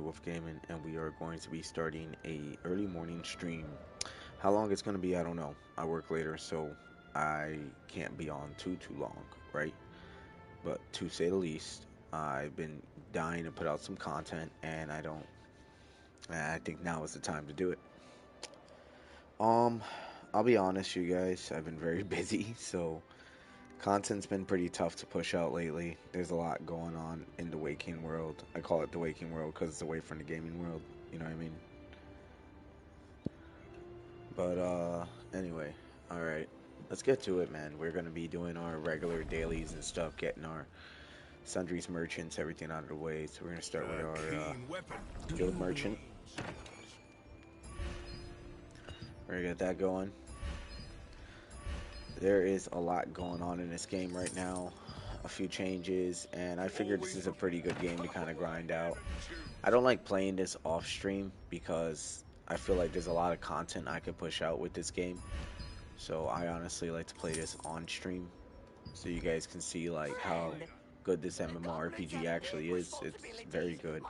Wolf Gaming, and we are going to be starting a early morning stream. How long it's going to be, I don't know. I work later, so I can't be on too long, right? But to say the least, I've been dying to put out some content, and I think now is the time to do it. Um, I'll be honest, you guys, I've been very busy, so content's been pretty tough to push out lately. There's a lot going on in the waking world. I call it the waking world because it's away from the gaming world. You know what I mean? But anyway, all right. Let's get to it, man. We're gonna be doing our regular dailies and stuff, getting our sundries merchants, everything out of the way. So we're gonna start with our guild merchant. We're gonna get that going. There is a lot going on in this game right now. A few changes, and I figured this is a pretty good game to kind of grind out. I don't like playing this off stream because I feel like there's a lot of content I could push out with this game. So I honestly like to play this on stream so you guys can see like how good this MMORPG actually is. It's very good.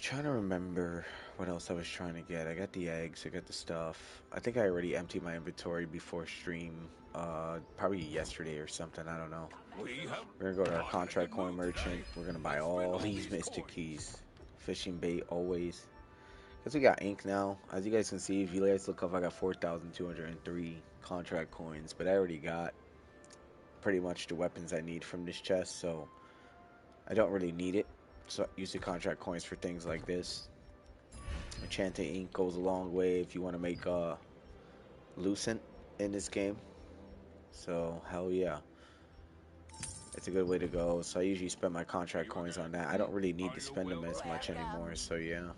Trying to remember what else I was trying to get. I got the eggs, I got the stuff. I think I already emptied my inventory before stream, probably yesterday or something, I don't know. We're gonna go to our contract coin merchant. We're gonna buy all these mystic keys. Fishing bait always. Because we got ink now. As you guys can see, if you guys look up, I got 4,203 contract coins, but I already got pretty much the weapons I need from this chest, so I don't really need it. So I use the contract coins for things like this. Enchanted ink goes a long way if you want to make lucent in this game. So hell yeah, it's a good way to go. So I usually spend my contract coins on that. I don't really need to spend them as much anymore. So yeah.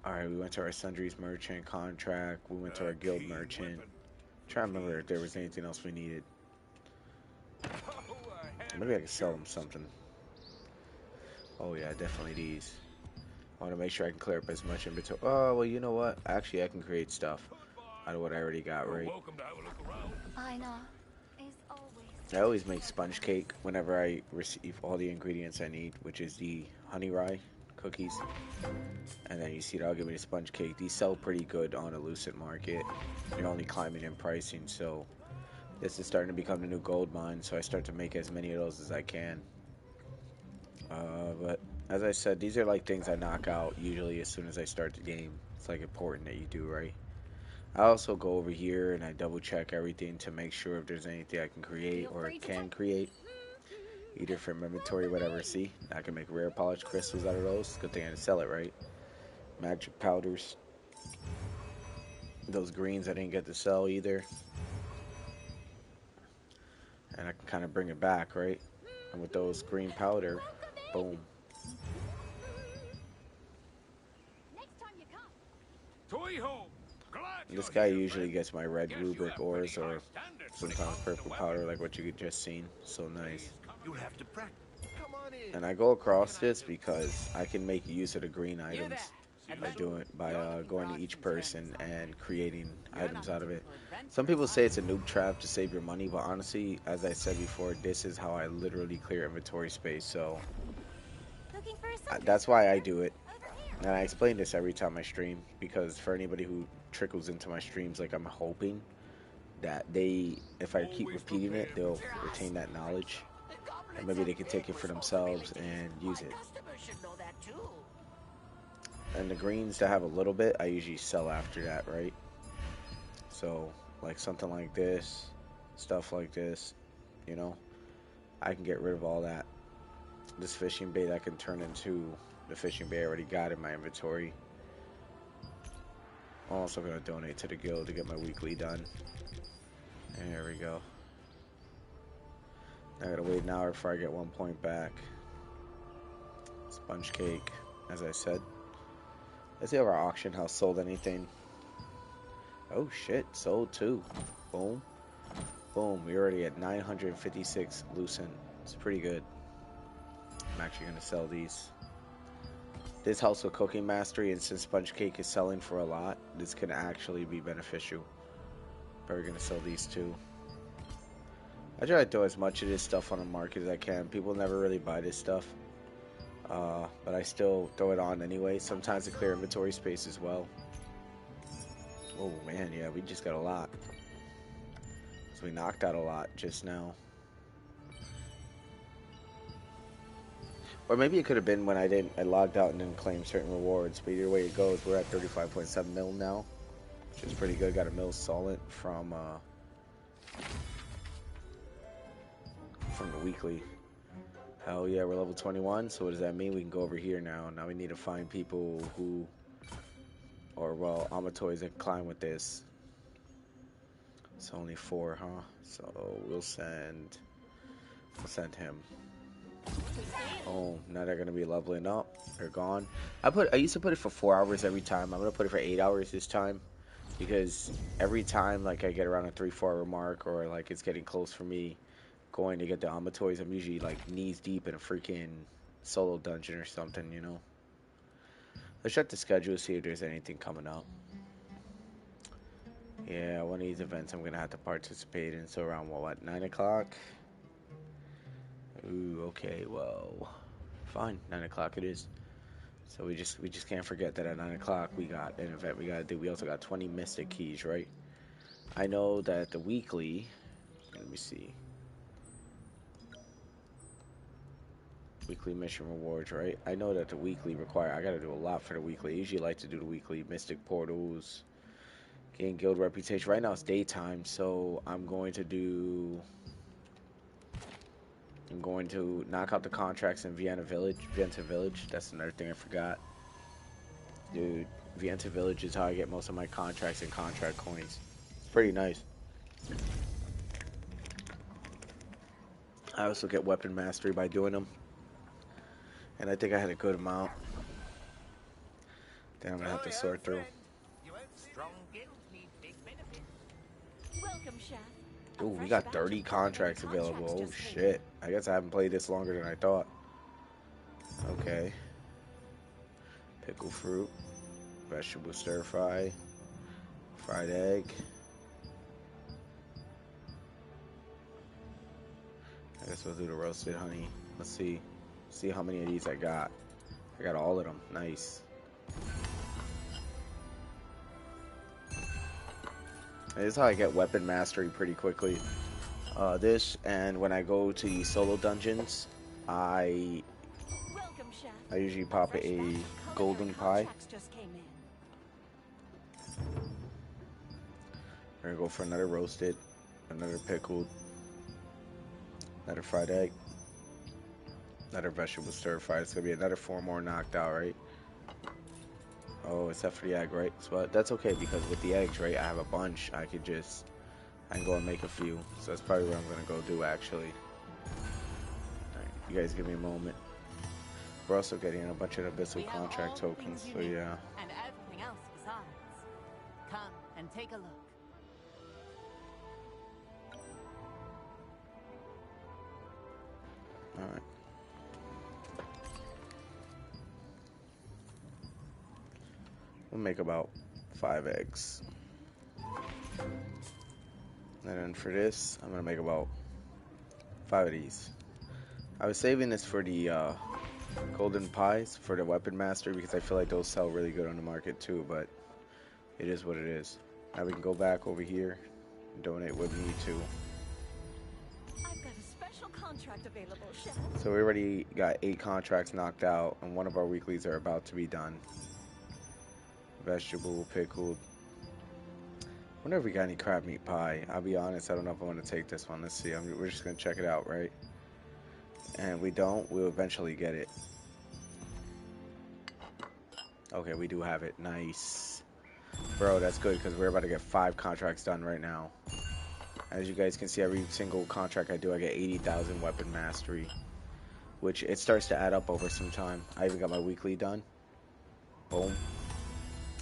All right, we went to our sundries merchant contract. We went to our guild merchant. Trying to remember if there was anything else we needed. Maybe I could sell them something. Oh yeah, definitely these. I want to make sure I can clear up as much inventory. Oh, well, you know what? Actually, I can create stuff out of what I already got, right? I always make sponge cake whenever I receive all the ingredients I need, which is the honey rye cookies. And then you see that'll give me the sponge cake. These sell pretty good on a lucid market. They're only climbing in pricing, so this is starting to become the new gold mine, so I start to make as many of those as I can. But as I said, these are like things I knock out usually as soon as I start the game. It's like important that you do, right? I also go over here and I double check everything to make sure if there's anything I can create or can create. Either from inventory, whatever. See, I can make rare polished crystals out of those. Good thing I didn't sell it, right? Magic powders. Those greens I didn't get to sell either. And I can kind of bring it back, right? And with those green powder, boom. This guy usually gets my red rubric ores or sometimes purple powder like what you just seen. So nice. And I go across this because I can make use of the green items by going to each person and creating items out of it. Some people say it's a noob trap to save your money, but honestly, as I said before, this is how I literally clear inventory space. So that's why I do it. And I explain this every time I stream because for anybody who trickles into my streams, like I'm hoping that if I keep repeating it, they'll retain that knowledge. And maybe they can take it for themselves and use it. And the greens that have a little bit, I usually sell after that, right? So, like something like this, stuff like this, you know, I can get rid of all that. This fishing bait I can turn into the fishing bait I already got in my inventory. I'm also going to donate to the guild to get my weekly done. And there we go. I gotta wait an hour before I get 1 point back. Sponge cake, as I said. Let's see if our auction house sold anything. Oh shit, sold too. Boom. Boom, we're already at 956 lucent. It's pretty good. I'm actually gonna sell these. This helps with cooking mastery, and since sponge cake is selling for a lot, this can actually be beneficial. Probably gonna sell these too. I try to throw as much of this stuff on the market as I can. People never really buy this stuff. But I still throw it on anyway, sometimes to clear inventory space as well. Oh man, yeah, we just got a lot. So we knocked out a lot just now. Or maybe it could have been when I logged out and didn't claim certain rewards. But either way it goes, we're at 35.7 mil now, which is pretty good. Got a mil solid from the weekly. Hell yeah, we're level 21. So what does that mean? We can go over here now. Now we need to find people who, or well, Amatoys that climb with this. It's only 4, huh? So we'll send him. Oh, now they're gonna be leveling up. They're gone. I used to put it for 4 hours every time. I'm gonna put it for 8 hours this time, because every time like I get around a 3-4 hour mark, or like it's getting close for me going to get the Amatoys, I'm usually like knees deep in a freaking solo dungeon or something, you know. Let's check the schedule, see if there's anything coming up. Yeah, one of these events I'm gonna have to participate in. So around what, 9 o'clock? Ooh, okay, well, fine, 9 o'clock it is. So we just can't forget that at 9 o'clock we got an event we gotta do. We also got 20 Mystic Keys, right? I know that the weekly, let me see, weekly mission rewards, right? I know that the weekly require, I gotta do a lot for the weekly. I usually like to do the weekly Mystic Portals, gain guild reputation. Right now it's daytime, so I'm going to knock out the contracts in Vienna Village. That's another thing I forgot. Dude, Vienna Village is how I get most of my contracts and contract coins. It's pretty nice. I also get weapon mastery by doing them. And I think I had a good amount. Then I'm gonna have to sort through. Ooh, we got 30 contracts available. Oh shit. I guess I haven't played this longer than I thought. Okay. Pickle fruit. Vegetable stir fry. Fried egg. I guess we'll do the roasted honey. Let's see. See how many of these I got. I got all of them. Nice. This is how I get weapon mastery pretty quickly. This, and when I go to the solo dungeons, I usually pop a golden pie. We're gonna go for another roasted, another pickled, another fried egg, another vegetable stir fry. It's gonna be another 4 more knocked out, right? Oh, except for the egg, right? But that's okay, because with the eggs, right, I have a bunch. I can go and make a few. So that's probably what I'm gonna go do, actually. Alright, you guys give me a moment. We're also getting a bunch of Abyssal contract tokens, so yeah. And everything else besides. Come and take a look. Alright. We'll make about 5 eggs. And then for this, I'm gonna make about 5 of these. I was saving this for the golden pies for the weapon master, because I feel like those sell really good on the market too, but it is what it is. Now we can go back over here and donate what we need to. I've got a special contract available, Chef. So we already got 8 contracts knocked out, and one of our weeklies are about to be done. Vegetable, pickled. Wonder if we got any crab meat pie. I'll be honest, I don't know if I want to take this one. Let's see. We're just gonna check it out, right? And we don't, we'll eventually get it. Okay, we do have it. Nice. Bro, that's good, because we're about to get 5 contracts done right now. As you guys can see, every single contract I do, I get 80,000 weapon mastery, which it starts to add up over some time. I even got my weekly done. Boom.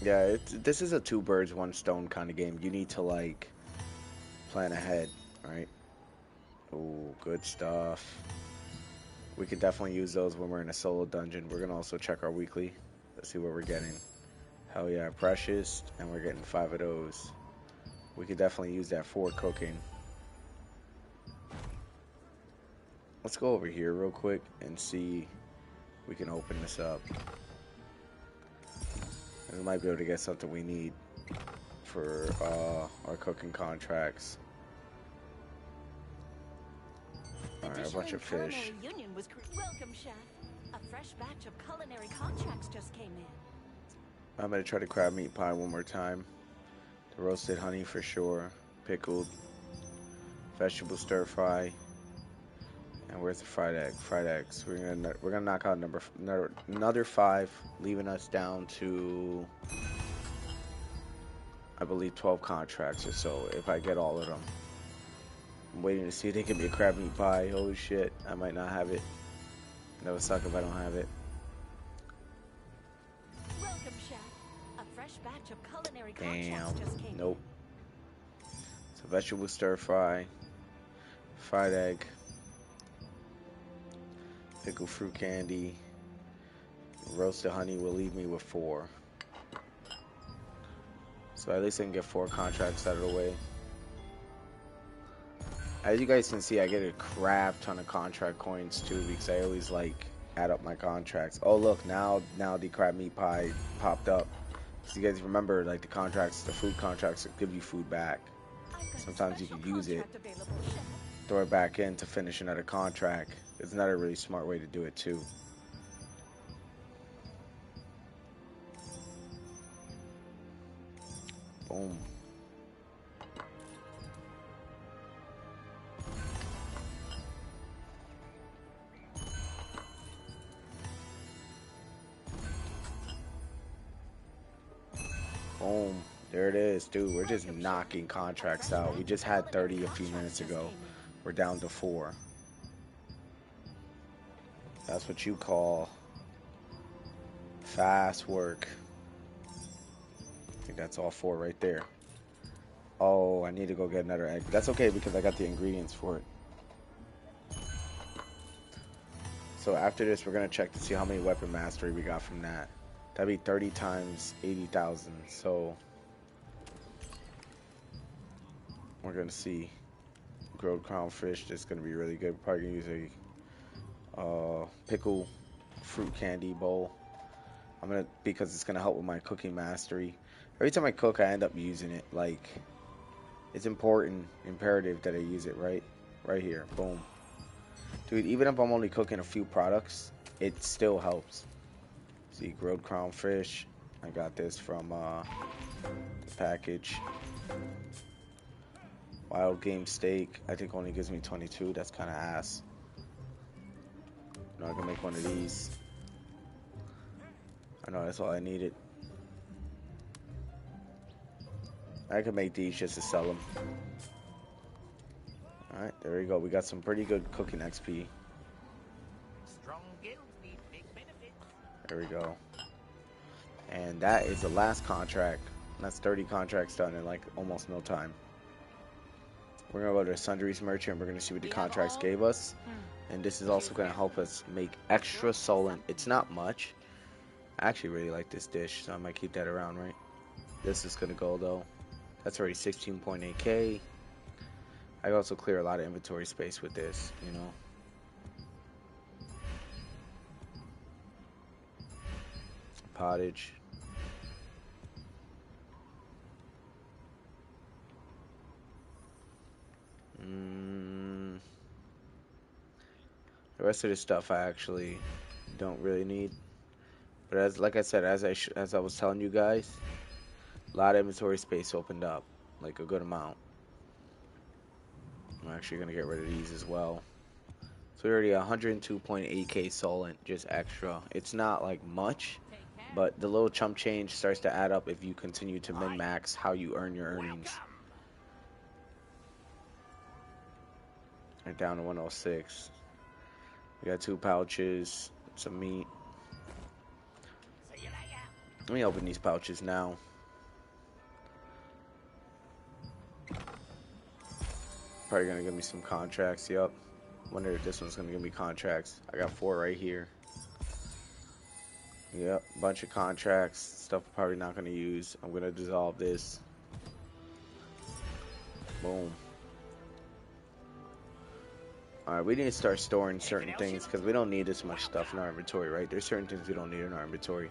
Yeah, this is a 2 birds, 1 stone kind of game. You need to, like, plan ahead, right? Ooh, good stuff. We could definitely use those when we're in a solo dungeon. We're going to also check our weekly. Let's see what we're getting. Hell yeah, precious. And we're getting 5 of those. We could definitely use that for cooking. Let's go over here real quick and see we can open this up. And we might be able to get something we need for our cooking contracts. Alright, a bunch of fish. Welcome, chef. A fresh batch of culinary contracts just came in. I'm gonna try the crab meat pie one more time. The roasted honey for sure. Pickled. Vegetable stir fry. And where's the fried egg? Fried eggs. We're gonna knock out another 5, leaving us down to, I believe, 12 contracts or so if I get all of them. I'm waiting to see if they give me a crab meat pie. Holy shit, I might not have it. That would suck if I don't have it. Welcome, chef. A fresh batch of culinary contracts just came Nope. So vegetable stir fry, fried egg, pickled fruit candy, roasted honey will leave me with 4. So at least I can get 4 contracts out of the way. As you guys can see, I get a crap ton of contract coins too because I always like add up my contracts. Oh look, now the crab meat pie popped up. So you guys remember, like, the contracts, the food contracts will give you food back. Sometimes you can use it, throw it back in to finish another contract. It's not a really smart way to do it too. Boom. Boom. There it is, dude. We're just knocking contracts out. We just had 30 a few minutes ago. We're down to 4. That's what you call fast work. I think that's all 4 right there. Oh, I need to go get another egg. But that's okay because I got the ingredients for it. So after this, we're going to check to see how many weapon mastery we got from that. That'd be 30 times 80,000. So we're going to see. Grilled crown fish. This is going to be really good. We're probably going to use a pickle fruit candy bowl. Because it's going to help with my cooking mastery. Every time I cook, I end up using it. Like, it's imperative that I use it right here. Boom. Dude, even if I'm only cooking a few products, it still helps. See, grilled crown fish. I got this from the package. Wild game steak. I think only gives me 22. That's kind of ass. I can make one of these. I know that's all I needed. I can make these just to sell them. Alright, there we go. We got some pretty good cooking XP. Strong guilds need big benefits. There we go. And that is the last contract. That's 30 contracts done in like almost no time. We're going to go to Sundries Merchant. We're going to see what the contracts gave us. And this is also going to help us make extra solent. It's not much. I actually really like this dish, so I might keep that around, right? This is going to go, though. That's already 16.8k. I also clear a lot of inventory space with this, you know. Pottage. The rest of this stuff I actually don't really need. But like I said, as I was telling you guys, a lot of inventory space opened up, like a good amount. I'm actually gonna get rid of these as well. So we're already 102.8k solent, just extra. It's not like much, but the little chump change starts to add up if you continue to min-max how you earn your earnings. We're down to 106. We got 2 pouches, some meat. Let me open these pouches now. Probably gonna give me some contracts. Yup. Wonder if this one's gonna give me contracts. I got 4 right here. Yep, bunch of contracts. Stuff I'm probably not gonna use. I'm gonna dissolve this. Boom. Alright, we need to start storing certain things because we don't need this much stuff in our inventory, right? There's certain things we don't need in our inventory.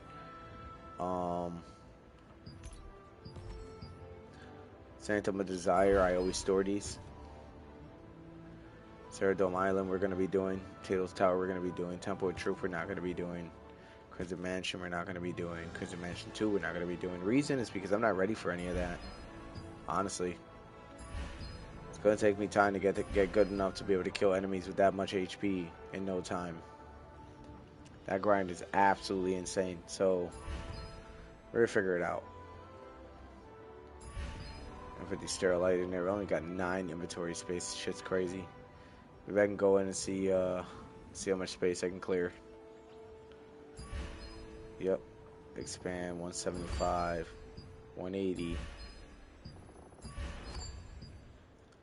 Sanctum of Desire, I always store these. Ceradome Island, we're going to be doing. Tails Tower, we're going to be doing. Temple of Truth, we're not going to be doing. Crimson Mansion, we're not going to be doing. Crimson Mansion 2, we're not going to be doing. Reason is because I'm not ready for any of that. Honestly. It's going to take me time to get good enough to be able to kill enemies with that much HP in no time. That grind is absolutely insane. So, we're going to figure it out. I put the Sterilite in there. We only got 9 inventory space. Shit's crazy. Maybe I can go in and see how much space I can clear. Yep. Expand 175, 180.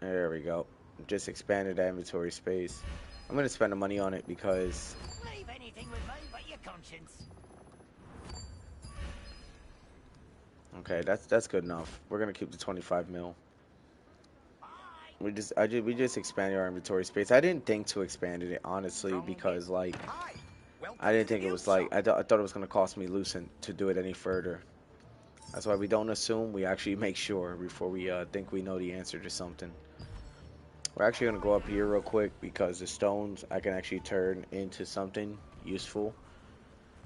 There we go. Just expanded that inventory space. I'm gonna spend the money on it because Leave anything with me but your conscience. okay, that's good enough. We're gonna keep the 25 mil. We just expanded our inventory space. I didn't think to expand it honestly because like I didn't think it was like I thought it was gonna cost me Lucent to do it any further. That's why we don't assume. We actually make sure before we think we know the answer to something. We're actually gonna go up here real quick because the stones I can actually turn into something useful.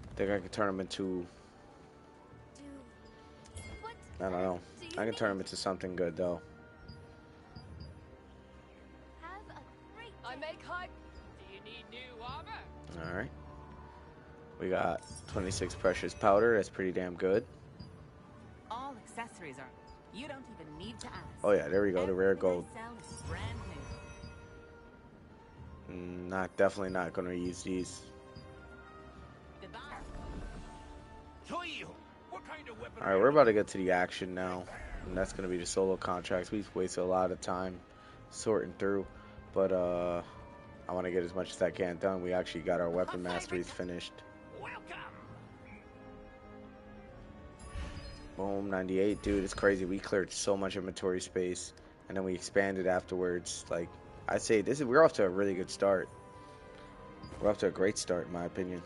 I think I can turn them into I don't know. I can turn them into something good though. I make hype. Do you need new armor? Alright. We got 26 precious powder. That's pretty damn good. All accessories are. You don't even need to ask. Oh yeah, there we go. The rare gold. Everything I sell is brand new. Definitely not gonna use these. Goodbye. Alright, we're about to get to the action now. And that's gonna be the solo contracts. We've wasted a lot of time sorting through. But I want to get as much as I can done. We actually got our weapon masteries finished. Boom, 98. Dude, it's crazy. We cleared so much inventory space. And then we expanded afterwards. Like, I say, we're off to a really good start. We're off to a great start, in my opinion.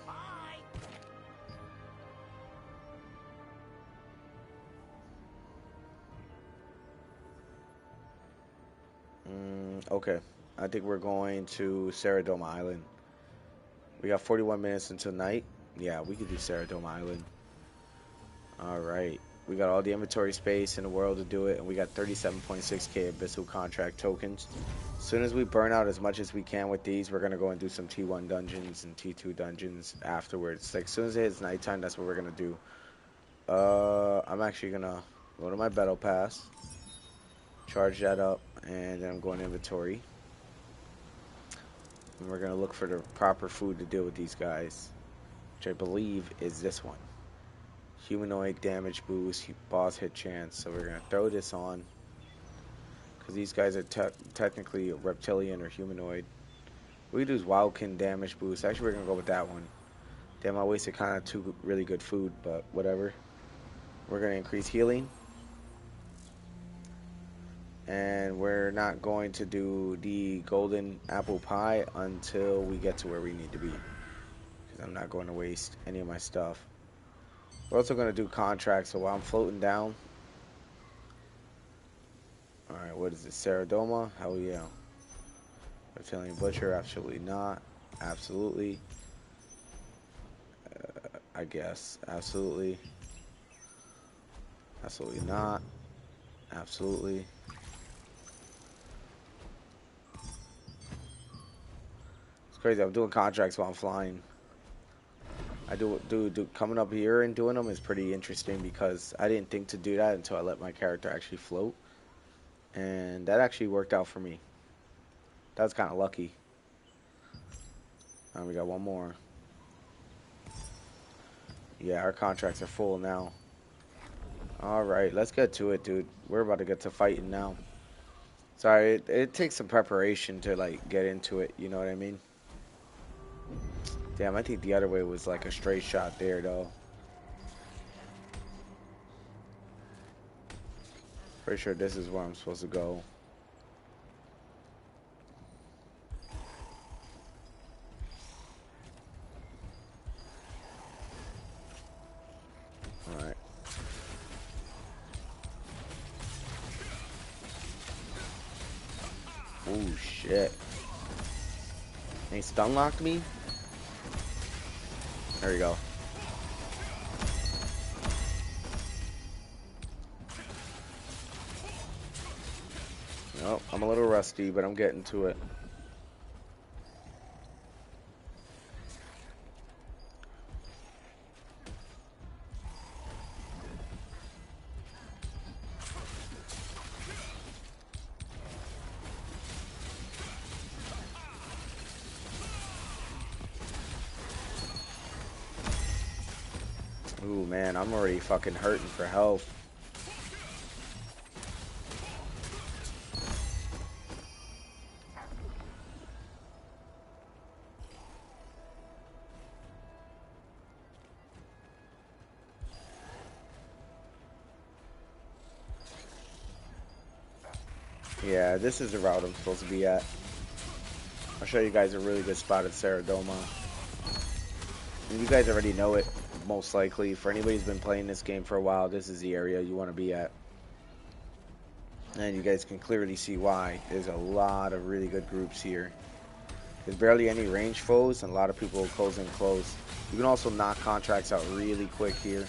Okay. I think we're going to Ceradome Island. We got 41 minutes until night. Yeah, we could do Ceradome Island. Alright. We got all the inventory space in the world to do it, and we got 37.6k Abyssal Contract tokens. As soon as we burn out as much as we can with these, we're going to go and do some T1 dungeons and T2 dungeons afterwards. Like, as soon as it hits nighttime, that's what we're going to do. I'm actually going to go to my Battle Pass, charge that up, and then I'm going to inventory. And we're going to look for the proper food to deal with these guys, which I believe is this one. Humanoid damage boost, boss hit chance. So we're going to throw this on, because these guys are technically reptilian or humanoid. We do wildkin damage boost. Actually, we're going to go with that one. Damn, I wasted kind of 2 really good food, but whatever. We're going to increase healing. And we're not going to do the golden apple pie until we get to where we need to be, because I'm not going to waste any of my stuff. We're also going to do contracts, so while I'm floating down. Alright, what is this? Ceradoma? Hell yeah. Reptilian Butcher? Absolutely not. Absolutely. I guess. Absolutely. Absolutely not. Absolutely. It's crazy. I'm doing contracts while I'm flying. I do coming up here and doing them is pretty interesting, because I didn't think to do that until I let my character actually float, and that actually worked out for me. That was kind of lucky. We got one more. Yeah, our contracts are full now. Alright, let's get to it, dude. We're about to get to fighting now. Sorry, it takes some preparation to like get into it, you know what I mean? Damn, I think the other way was like a straight shot there, though. Pretty sure this is where I'm supposed to go. shit. And he stun locked me? There you go. Nope, I'm a little rusty, but I'm getting to it. Ooh, man, I'm already fucking hurting for health. Yeah, this is the route I'm supposed to be at. I'll show you guys a really good spot at Saradoma. And you guys already know it, most likely. For anybody who's been playing this game for a while, this is the area you want to be at. And you guys can clearly see why. There's a lot of really good groups here. There's barely any range foes, and a lot of people close in close. You can also knock contracts out really quick here.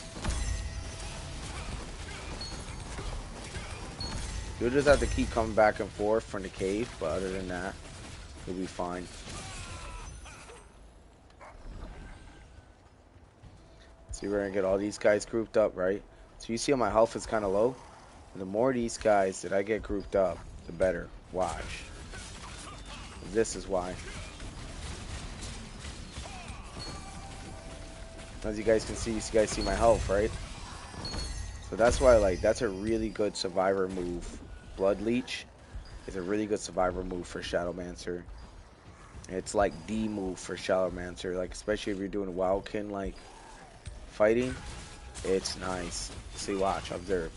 You'll just have to keep coming back and forth from the cave, but other than that, you'll be fine. See, we're gonna get all these guys grouped up, right? So you see how my health is kind of low? And the more of these guys that I get grouped up, the better. Watch. This is why. As you guys can see, you guys see my health, right? So that's why, like, that's a really good survivor move. Blood Leech is a really good survivor move for Shadowmancer. It's like the move for Shadowmancer, like especially if you're doing wildkin like fighting. It's nice. See, watch, observe.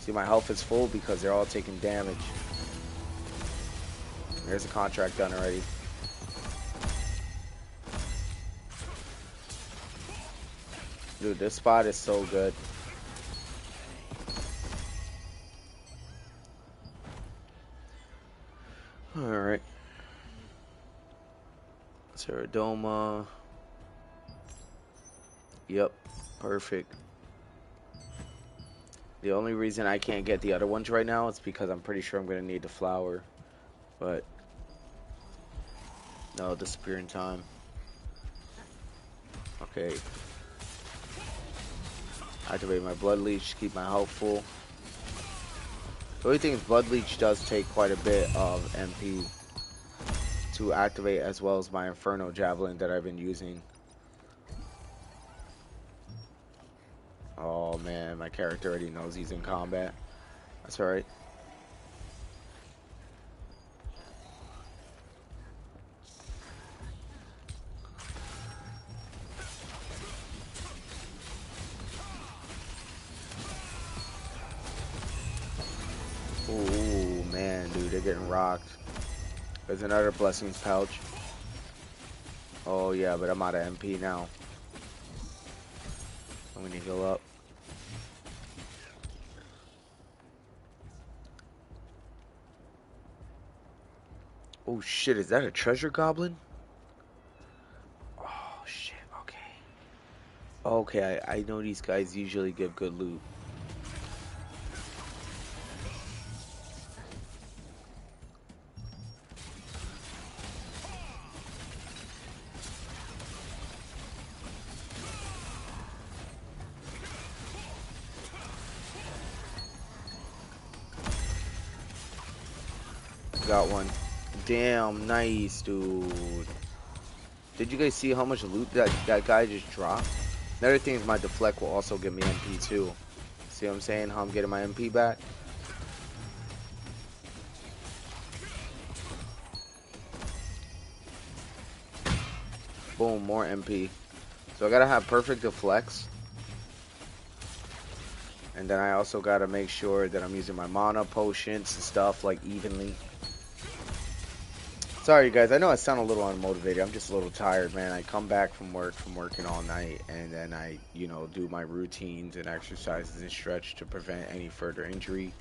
See, my health is full because they're all taking damage. There's a contract done already. Dude, this spot is so good. Alright. Saradoma. Yep, perfect. The only reason I can't get the other ones right now is because I'm pretty sure I'm going to need the flower. But no, disappear in time. Okay. Activate my Blood Leech to keep my health full. The only thing is Blood Leech does take quite a bit of MP to activate, as well as my Inferno Javelin that I've been using. Oh man, my character already knows he's in combat. That's alright. Ooh, man, dude, they're getting rocked. There's another Blessings pouch. Oh, yeah, but I'm out of MP now. I'm gonna heal up. Oh, shit, is that a treasure goblin? Oh, shit, okay. Okay, I know these guys usually give good loot. Got one. Damn, nice, dude. Did you guys see how much loot that guy just dropped? Another thing is my deflect will also give me MP too. See what I'm saying? How I'm getting my MP back? Boom, more MP. So I gotta have perfect deflects. And then I also gotta make sure that I'm using my mana potions and stuff like evenly. Sorry guys, I know I sound a little unmotivated. I'm just a little tired, man. I come back from work, from working all night, and then I, do my routines and exercises and stretch to prevent any further injury.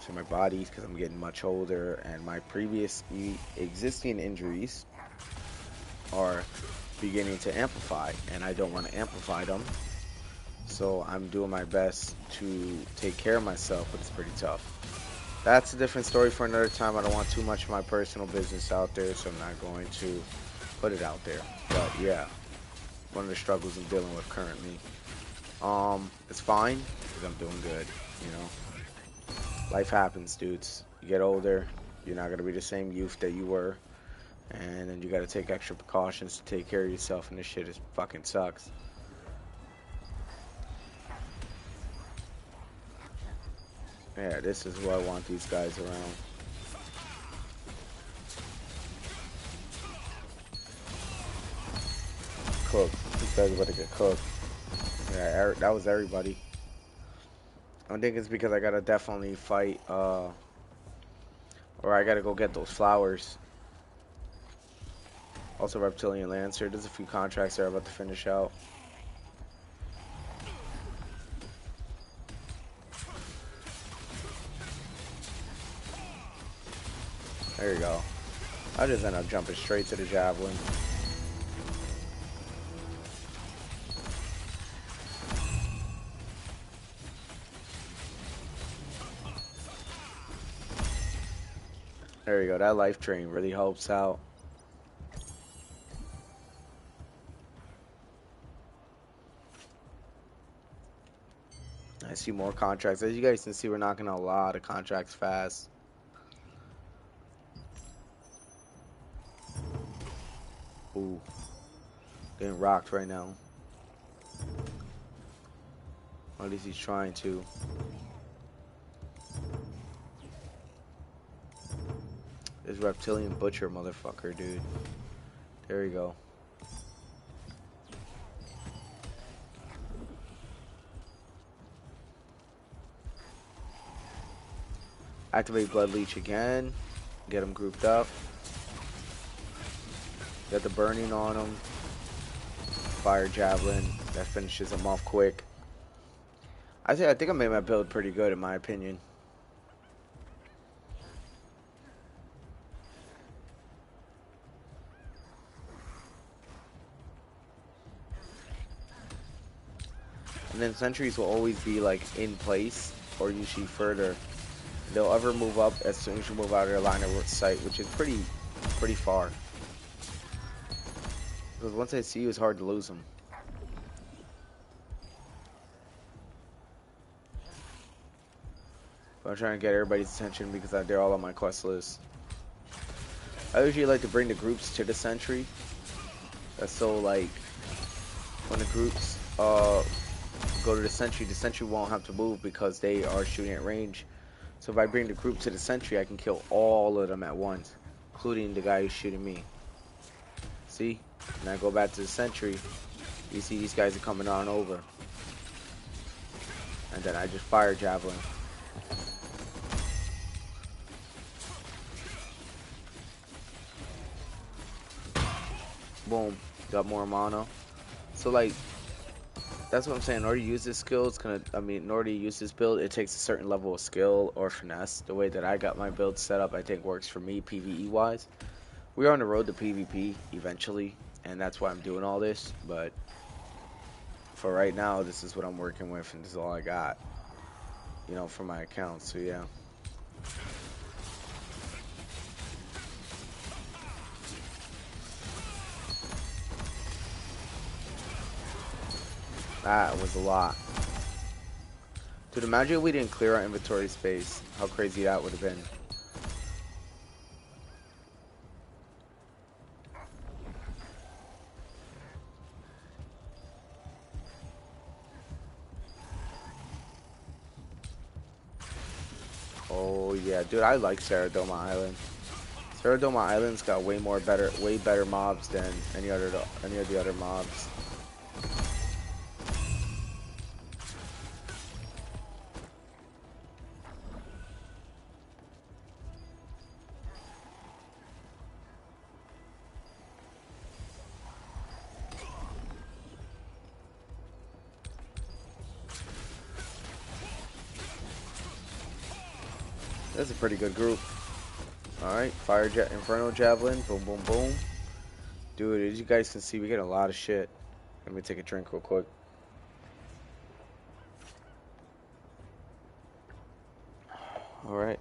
to my body because I'm getting much older, and my previous existing injuries are beginning to amplify, and I don't want to amplify them. So I'm doing my best to take care of myself, but it's pretty tough. That's a different story for another time. I don't want too much of my personal business out there, so I'm not going to put it out there. But yeah, one of the struggles I'm dealing with currently. It's fine because I'm doing good, you know. Life happens, dudes. You get older, you're not gonna be the same youth that you were, and then you gotta take extra precautions to take care of yourself, and this shit is fucking sucks. Yeah, this is who I want these guys around. Cooked. These guys are about to get cooked. Yeah, that was everybody. I think it's because I gotta definitely fight, or I gotta go get those flowers. Also, Reptilian Lancer. There's a few contracts that are about to finish out. There you go. I just end up jumping straight to the javelin. There you go. That life drain really helps out. I see more contracts. As you guys can see, we're knocking out a lot of contracts fast. Ooh. Getting rocked right now. Or at least he's trying to. This reptilian butcher motherfucker, dude. There you go. Activate Blood Leech again. Get him grouped up. Get the burning on him. Fire Javelin. That finishes him off quick. I think I made my build pretty good in my opinion. And then sentries will always be like in place or usually further. They'll ever move up as soon as you move out of their line of sight, which is pretty far. Because once they see you, it's hard to lose them. But I'm trying to get everybody's attention because they're all on my quest list. I usually like to bring the groups to the sentry. That's so like when the groups go to the sentry won't have to move because they are shooting at range. So if I bring the group to the sentry, I can kill all of them at once, including the guy who's shooting me. See? And I go back to the sentry. You see these guys are coming on over. And then I just fire javelin. Boom. Got more mana. So like, that's what I'm saying. In order to use this skill, in order to use this build, it takes a certain level of skill or finesse. The way that I got my build set up, I think works for me PvE wise. We are on the road to PvP eventually, and that's why I'm doing all this. But for right now, this is what I'm working with, and this is all I got, you know, for my account. So yeah. That was a lot. Dude, imagine if we didn't clear our inventory space. How crazy that would have been. Oh yeah, dude, I like Saradoma Island. Saradoma Island's got way better mobs than any of the other mobs. That's a pretty good group. Alright, fire jet, inferno javelin, boom, boom, boom. Dude, as you guys can see, we get a lot of shit. Let me take a drink real quick. Alright.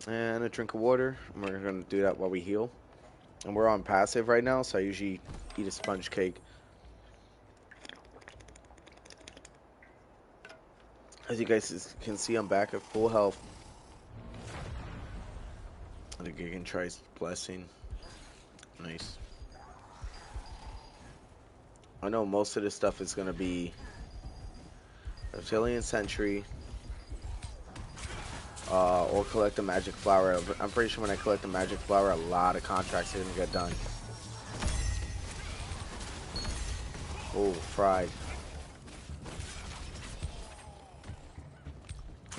And a drink of water. And we're going to do that while we heal. And we're on passive right now, so I usually eat a sponge cake. As you guys can see, I'm back at full health. The Gigantrice blessing. Nice. I know most of this stuff is going to be Reptilian Sentry, or collect the magic flower. I'm pretty sure when I collect the magic flower, a lot of contracts are going to get done. Oh, fried.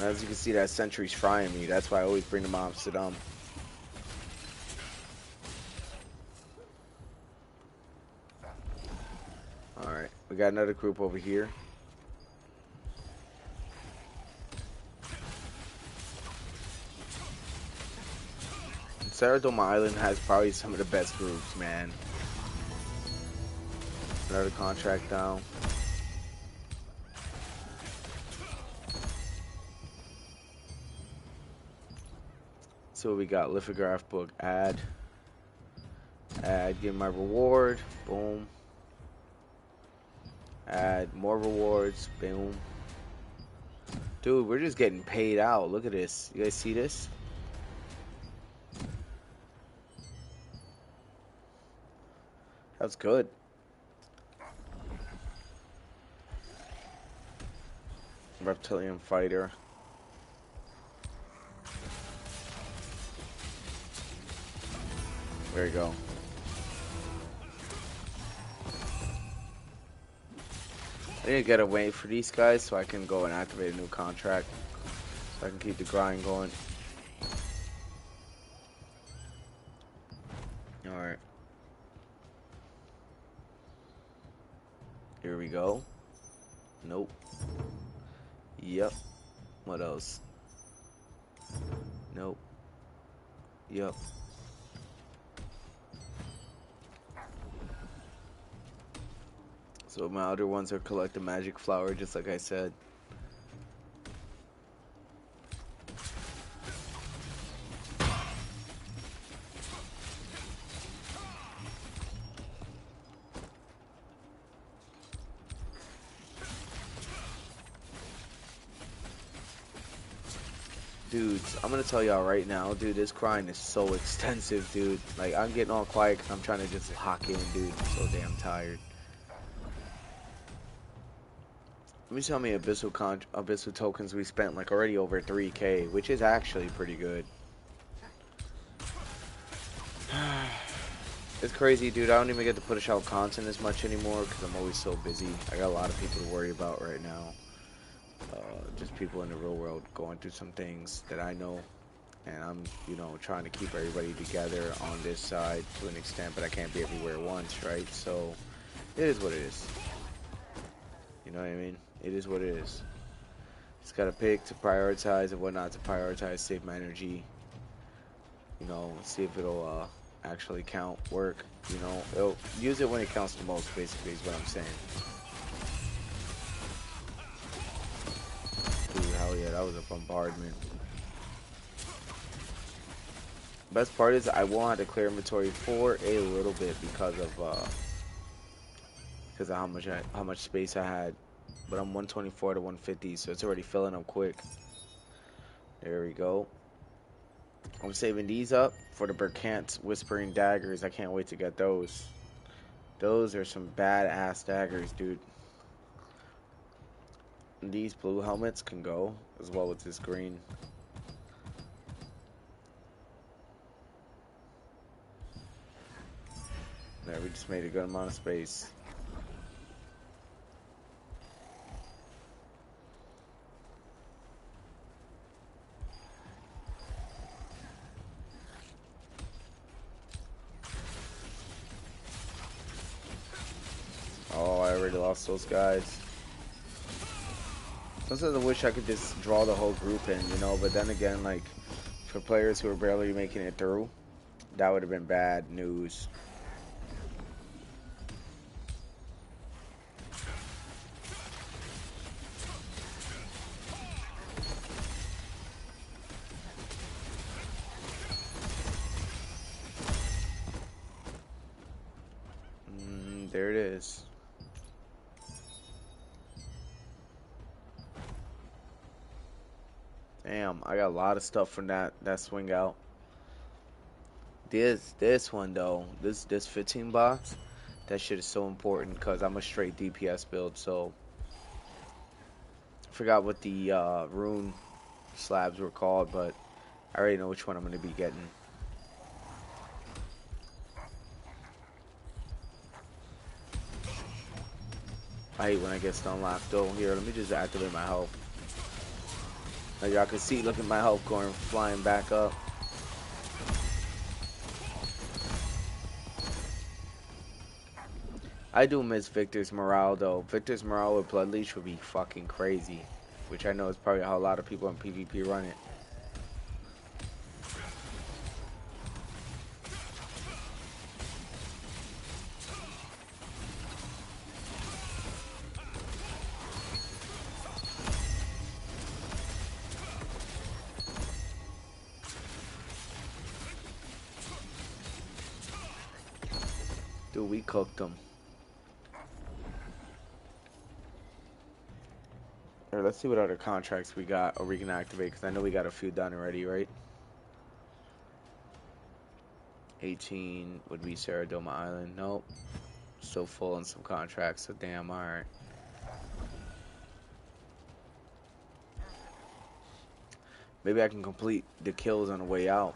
As you can see, that sentry's frying me. That's why I always bring the mobs to them. Alright, we got another group over here. Saradoma Island has probably some of the best groups, man. Another contract down. So we got lithograph book, add, get my reward, boom. Add more rewards, boom. Dude, we're just getting paid out. Look at this. You guys see this? That's good. Reptilian fighter. There you go. I need to get away for these guys so I can go and activate a new contract. So I can keep the grind going. Alright. Here we go. Nope. Yep. What else? Nope. Yep. So my other ones are collect the magic flower, just like I said. Dudes, I'm gonna tell y'all right now, dude, this grind is so extensive, dude. Like, I'm getting all quiet because I'm trying to just lock in, dude. I'm so damn tired. Let me see how many Abyssal tokens we spent, like already over 3K, which is actually pretty good. It's crazy, dude. I don't even get to push out content as much anymore because I'm always so busy. I got a lot of people to worry about right now. Just people in the real world going through some things that I know. And I'm, you know, trying to keep everybody together on this side to an extent, but I can't be everywhere at once, right? So, it is what it is. You know what I mean? It is what it is. Just gotta pick to prioritize and what not to prioritize, save my energy. You know, see if it'll actually count, work. You know, it'll use it when it counts the most, basically, is what I'm saying. Dude, hell yeah, that was a bombardment. Best part is I won't have to clear inventory for a little bit because of how much space I had. But I'm 124 to 150, so it's already filling up quick. There we go. I'm saving these up for the Berkant's Whispering Daggers. I can't wait to get those. Those are some badass daggers, dude. And these blue helmets can go as well with this green. There, we just made a good amount of space. Oh, I already lost those guys. Sometimes I wish I could just draw the whole group in, you know, but then again, like, for players who are barely making it through, that would have been bad news. There it is. Damn, I got a lot of stuff from that swing out. This one though, this 15 box, that shit is so important because I'm a straight DPS build. So I forgot what the rune slabs were called, but I already know which one I'm gonna be getting. I hate when I get stun locked though. Here, let me just activate my health. Like y'all can see, look at my health going flying back up. I do miss Victor's morale though. Victor's morale with Blood Leech would be fucking crazy. Which I know is probably how a lot of people in PvP run it. Dude, we cooked them. Or let's see what other contracts we got or we can activate, because I know we got a few done already, right? 18 would be Saradoma Island. Nope. Still full on some contracts, so damn, alright. Maybe I can complete the kills on the way out.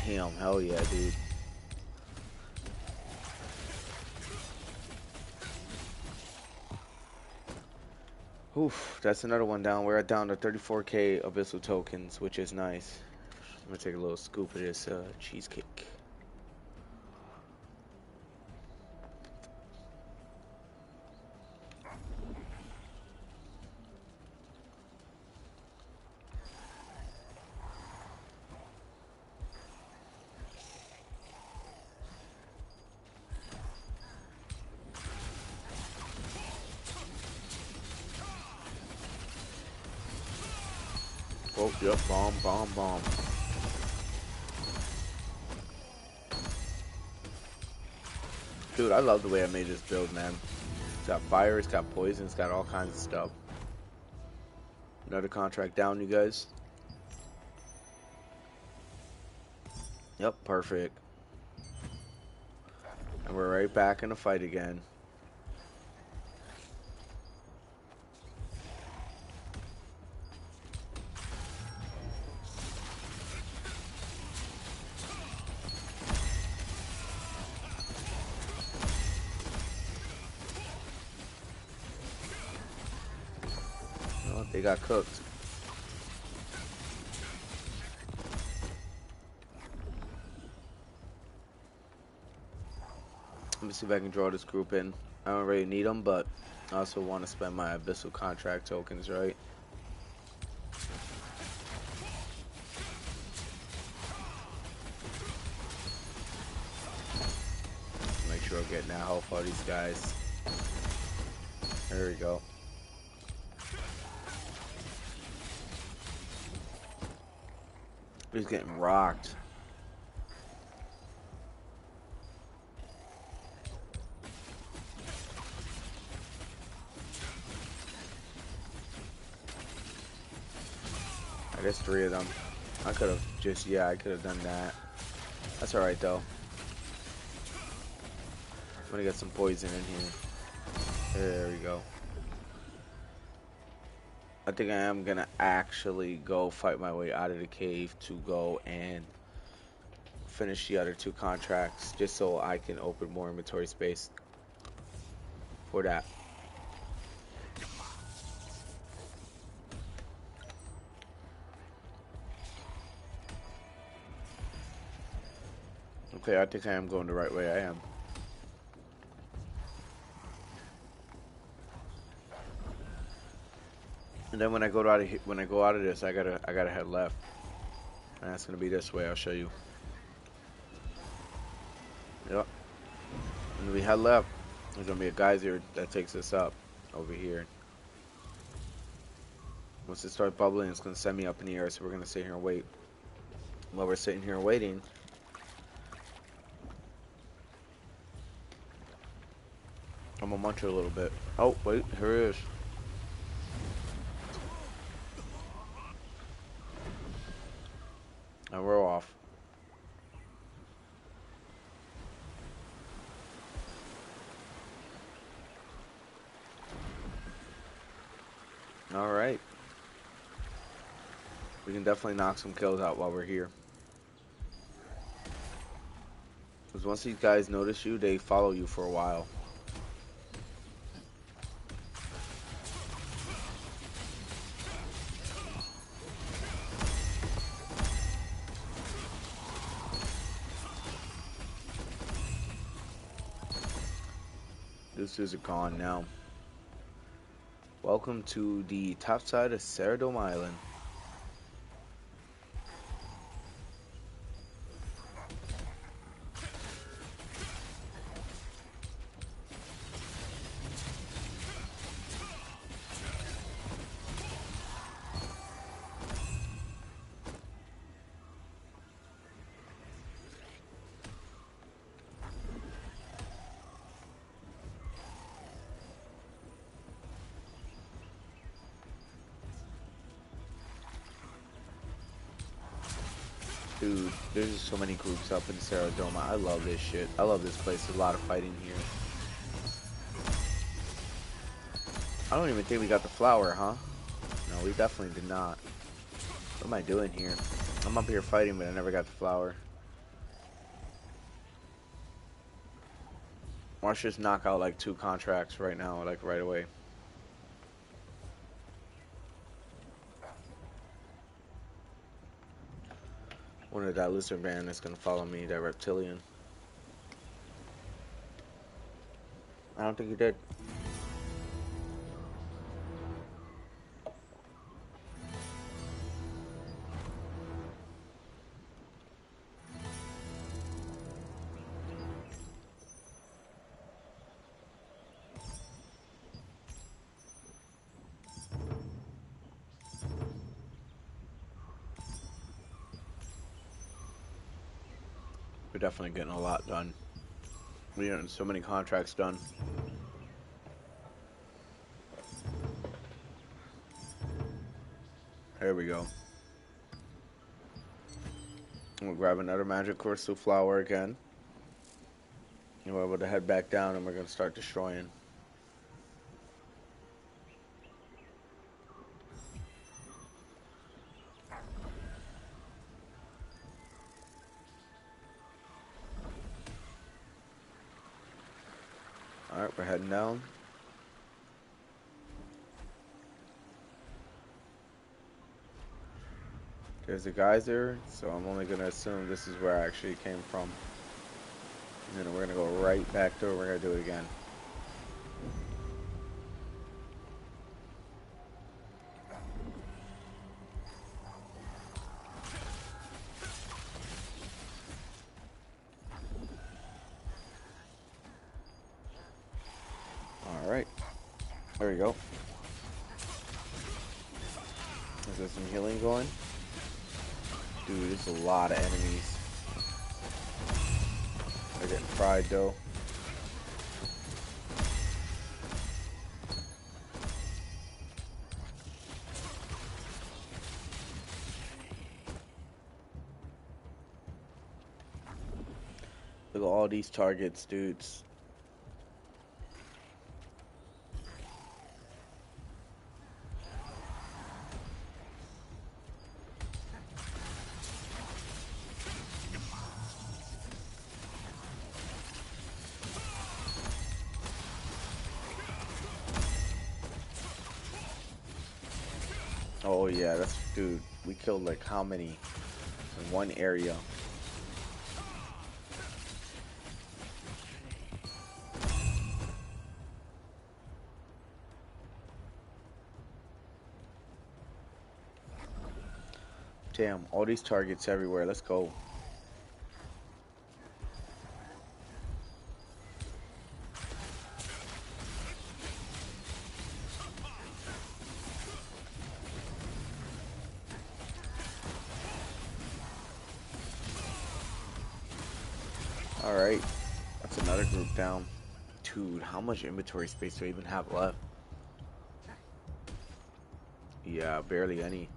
Damn, hell yeah, dude. Oof, that's another one down. We're down to 34k abyssal tokens, which is nice. I'm gonna take a little scoop of this cheesecake. Oh, yep, bomb, bomb, bomb. Dude, I love the way I made this build, man. It's got fire, it's got poison, it's got all kinds of stuff. Another contract down, you guys. Yep, perfect. And we're right back in the fight again. Oh, they got cooked. Let me see if I can draw this group in. I don't really need them, but I also want to spend my abyssal contract tokens, right? Make sure I'm getting that health all these guys. There we go. He's getting rocked. There's 3 of them. I could have just, yeah, I could have done that. That's alright though. I'm gonna get some poison in here. There we go. I think I am gonna actually go fight my way out of the cave to go and finish the other 2 contracts, just so I can open more inventory space for that. Okay, I think I am going the right way. I am. And then when I go out of this, I gotta head left. And that's gonna be this way. I'll show you. Yep. When we head left, there's gonna be a geyser that takes us up over here. Once it starts bubbling, it's gonna send me up in the air. So we're gonna sit here and wait. While we're sitting here waiting, I'm gonna munch a little bit. Oh wait, here it is. And we're off. All right. We can definitely knock some kills out while we're here. Because once these guys notice you, they follow you for a while. This is gone now. Welcome to the top side of Ceradome Island. Dude, there's just so many groups up in Ceradome. I love this shit. I love this place. There's a lot of fighting here. I don't even think we got the flower, huh? No, we definitely did not. What am I doing here? I'm up here fighting, but I never got the flower. Let's just knock out like 2 contracts right now, like right away. One of that lizard man is gonna follow me, that reptilian. I don't think he did. We're definitely getting a lot done. We're getting so many contracts done. There we go. We'll grab another magic crystal flower again. And we're able to head back down and we're going to start destroying. Alright, we're heading down. There's a geyser, so I'm only going to assume this is where I actually came from. And then we're going to go right back through. We're going to do it again. Alright. There we go. Is there some healing going? Dude, there's a lot of enemies. They're getting fried though. Look at all these targets, dudes. Oh yeah, that's, dude, we killed like how many in one area? Damn, all these targets everywhere. Let's go. Alright, that's another group down. Dude, how much inventory space do I even have left? Yeah, barely any.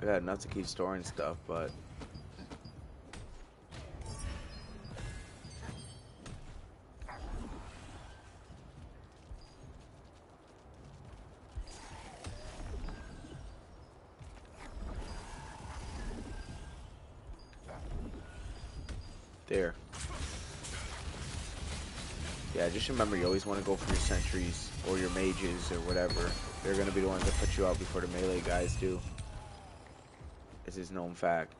I got enough to keep storing stuff, but... There. Yeah, just remember you always want to go for your sentries or your mages or whatever. They're going to be the ones that put you out before the melee guys do. This is known fact.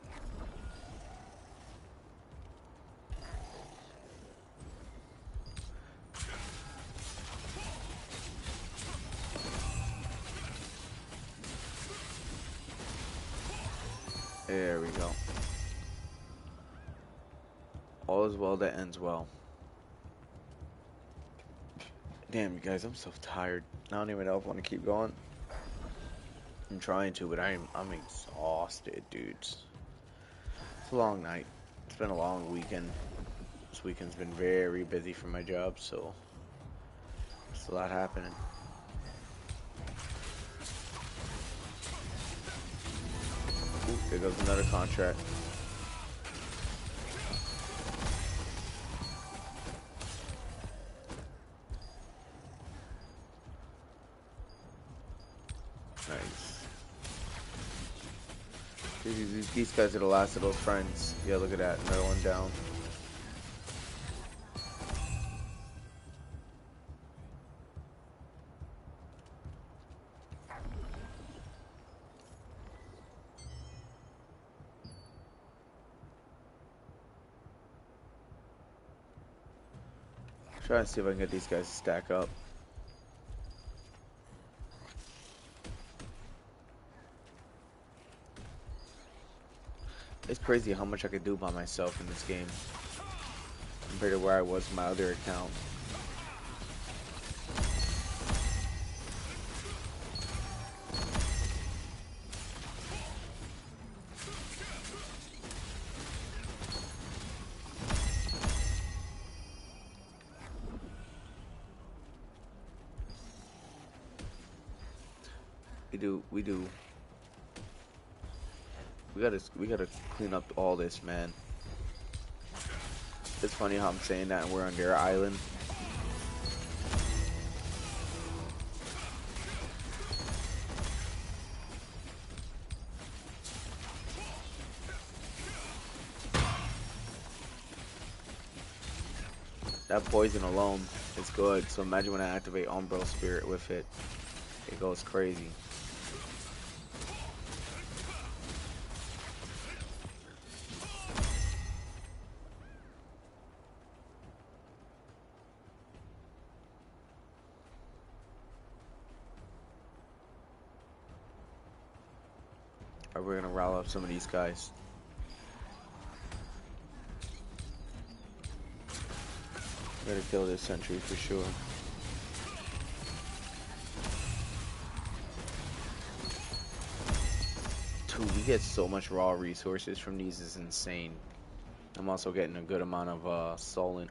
There we go. All is well that ends well. Damn, you guys, I'm so tired. I don't even know if I want to keep going. I'm trying to, but I'm exhausted, dudes. It's a long night. It's been a long weekend. This weekend's been very busy for my job, so there's a lot happening. Ooh, there goes another contract. Nice. These guys are the last of those friends. Yeah, look at that. Another one down. Trying to see if I can get these guys to stack up. It's crazy how much I could do by myself in this game compared to where I was in my other account. We do. We gotta clean up all this, man. It's funny how I'm saying that and we're on their island. That poison alone is good, so imagine when I activate Umbral Spirit with it. It goes crazy. Alright, we're gonna rile up some of these guys. Gotta kill this sentry for sure. Dude, we get so much raw resources from these, is insane. I'm also getting a good amount of Solent.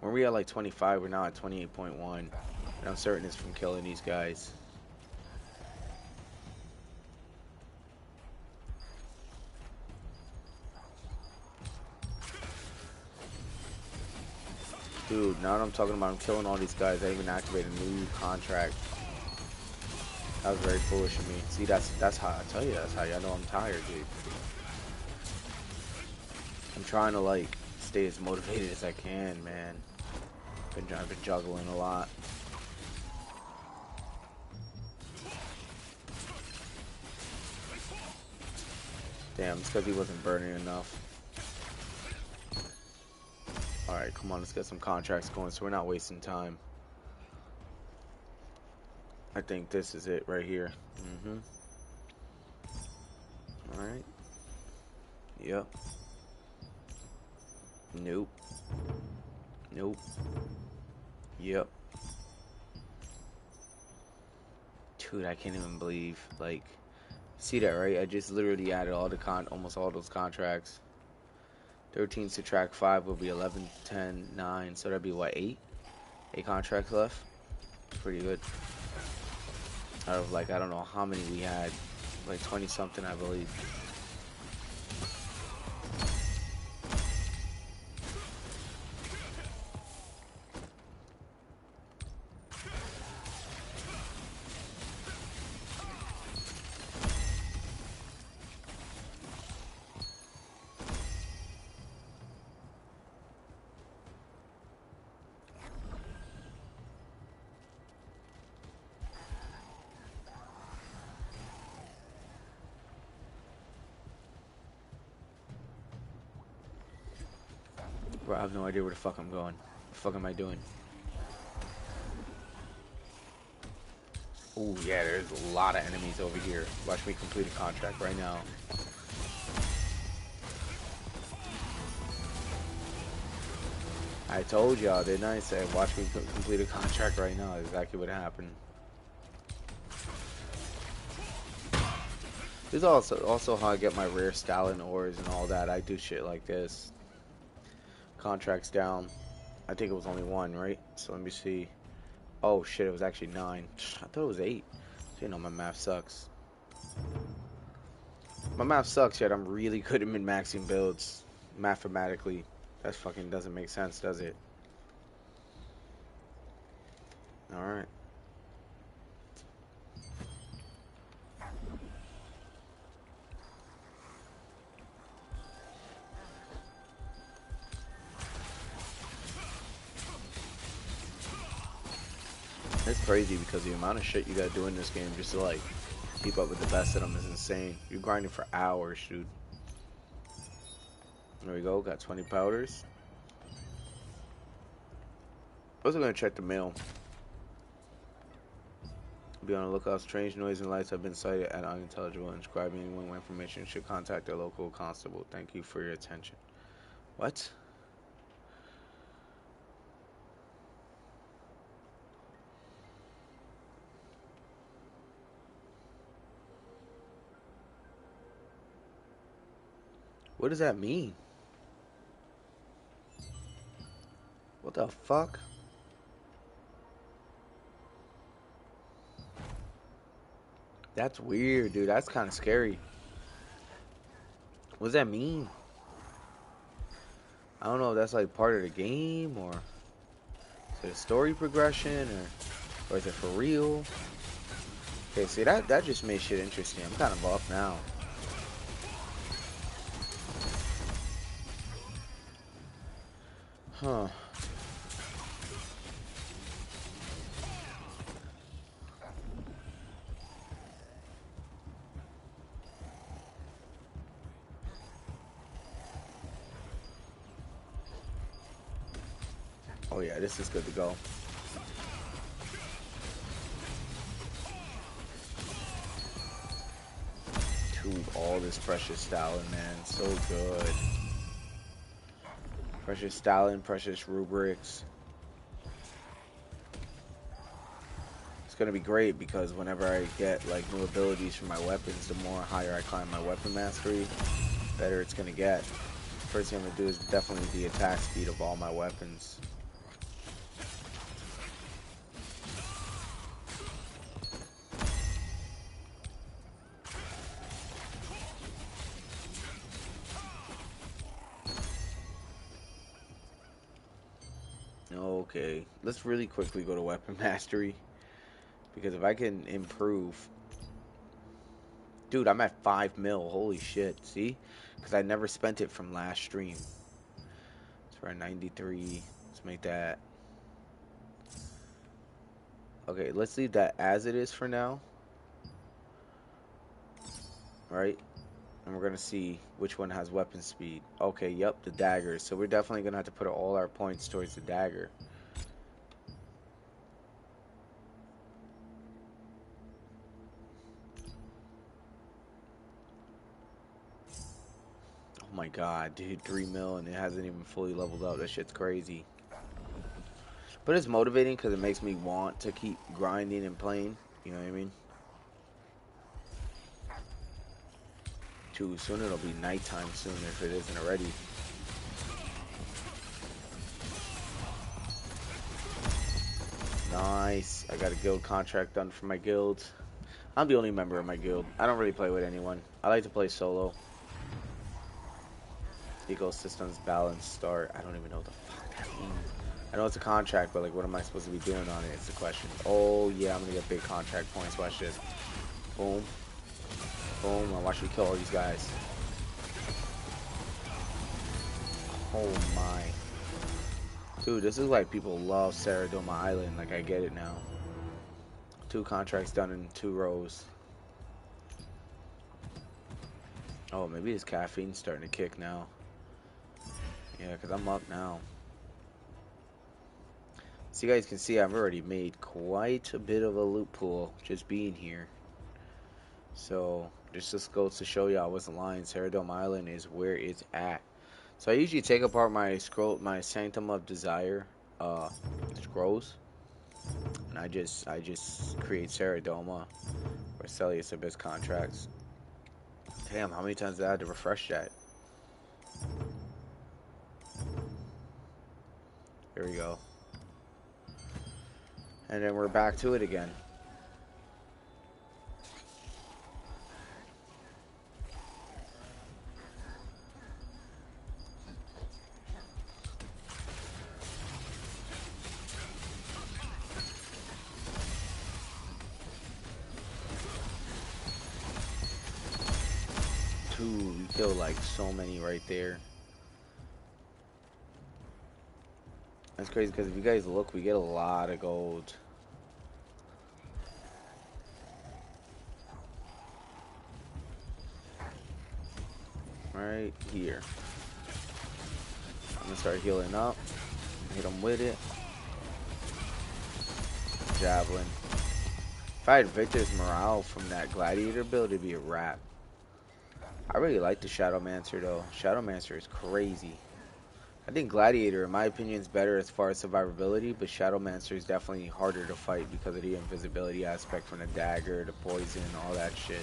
When we at like 25, we're now at 28.1. And I'm certain it's from killing these guys. Dude, now that I'm talking about I'm killing all these guys, I even activated a new contract. That was very foolish of me. See, that's how I tell you. That's how y'all know I'm tired, dude. I'm trying to like stay as motivated as I can, man. I've been juggling a lot. Damn, it's because he wasn't burning enough. Alright, come on, let's get some contracts going so we're not wasting time. I think this is it right here. Yep. Nope. Nope. Yep. Dude, I can't even believe, like, see that, right? I just literally added all the almost all those contracts. 13 subtract 5 will be 11, 10, 9. So that'd be what, 8? 8 contracts left. Pretty good. Out of, like, I don't know how many we had. Like 20 something, I believe. Bro, I have no idea where the fuck I'm going. What the fuck am I doing? Oh yeah, there's a lot of enemies over here. Watch me complete a contract right now. I told y'all, didn't I? Said watch me complete a contract right now. Exactly what happened. This is also how I get my rare Stalin ores and all that. I do shit like this. Contracts down. I think it was only 1, right? So let me see. Oh shit, it was actually 9. I thought it was 8. So, you know, my math sucks. My math sucks, yet I'm really good at min-maxing builds. Mathematically. That fucking doesn't make sense, does it? Alright. It's crazy because the amount of shit you gotta do in this game just to, like, keep up with the best of them is insane. You're grinding for hours, dude. There we go, got 20 powders. Also gonna check the mail. Be on the lookout. Strange noise and lights have been sighted at unintelligible. Inscribing anyone with information should contact their local constable. Thank you for your attention. What? What does that mean? What the fuck? That's weird, dude. That's kind of scary. What does that mean? I don't know if that's like part of the game or is it a story progression or is it for real? Okay, see that just made shit interesting. I'm kind of off now. Huh. Oh yeah, this is good to go. Dude, all this precious Stalin, man. So good. Precious Stalin, precious rubrics. It's gonna be great because whenever I get like new abilities for my weapons, the more higher I climb my weapon mastery, better it's gonna get. First thing I'm gonna do is definitely the attack speed of all my weapons. Okay, let's really quickly go to weapon mastery because if I can improve, dude, I'm at 5 mil. Holy shit! See, because I never spent it from last stream. So we're at 93. Let's make that. Okay, let's leave that as it is for now. Right? And we're gonna see which one has weapon speed. Okay, yep, the daggers. So we're definitely gonna have to put all our points towards the dagger. Oh my god, dude, 3 mil and it hasn't even fully leveled up. That shit's crazy. But it's motivating because it makes me want to keep grinding and playing. You know what I mean? Too soon it'll be nighttime soon if it isn't already. Nice. I got a guild contract done for my guild. I'm the only member of my guild. I don't really play with anyone. I like to play solo. Ecosystems balance start. I don't even know what the fuck that means. I know it's a contract, but like, what am I supposed to be doing on it? It's the question. Oh yeah, I'm gonna get big contract points. Watch this. Boom. Boom. I'll watch me kill all these guys. Oh my. Dude, this is like people love Saradoma Island. Like, I get it now. 2 contracts done in 2 rows. Oh, maybe his caffeine's starting to kick now. Yeah, because I'm up now. So you guys can see I've already made quite a bit of a loot pool just being here. So this just goes to show you I wasn't lying. Saradome Island is where it's at. So I usually take apart my Sanctum of Desire scrolls, and I just create Saradoma or Celius Abyss contracts. Damn, how many times did I have to refresh that? Here we go. And then we're back to it again. Dude, we killed like so many right there. That's crazy because if you guys look, we get a lot of gold. Right here. I'm gonna start healing up. Hit him with it. Javelin. If I had Victor's morale from that gladiator build, it'd be a wrap. I really like the Shadowmancer though. Shadowmancer is crazy. I think Gladiator, in my opinion, is better as far as survivability, but Shadowmancer is definitely harder to fight because of the invisibility aspect from the dagger, the poison, all that shit.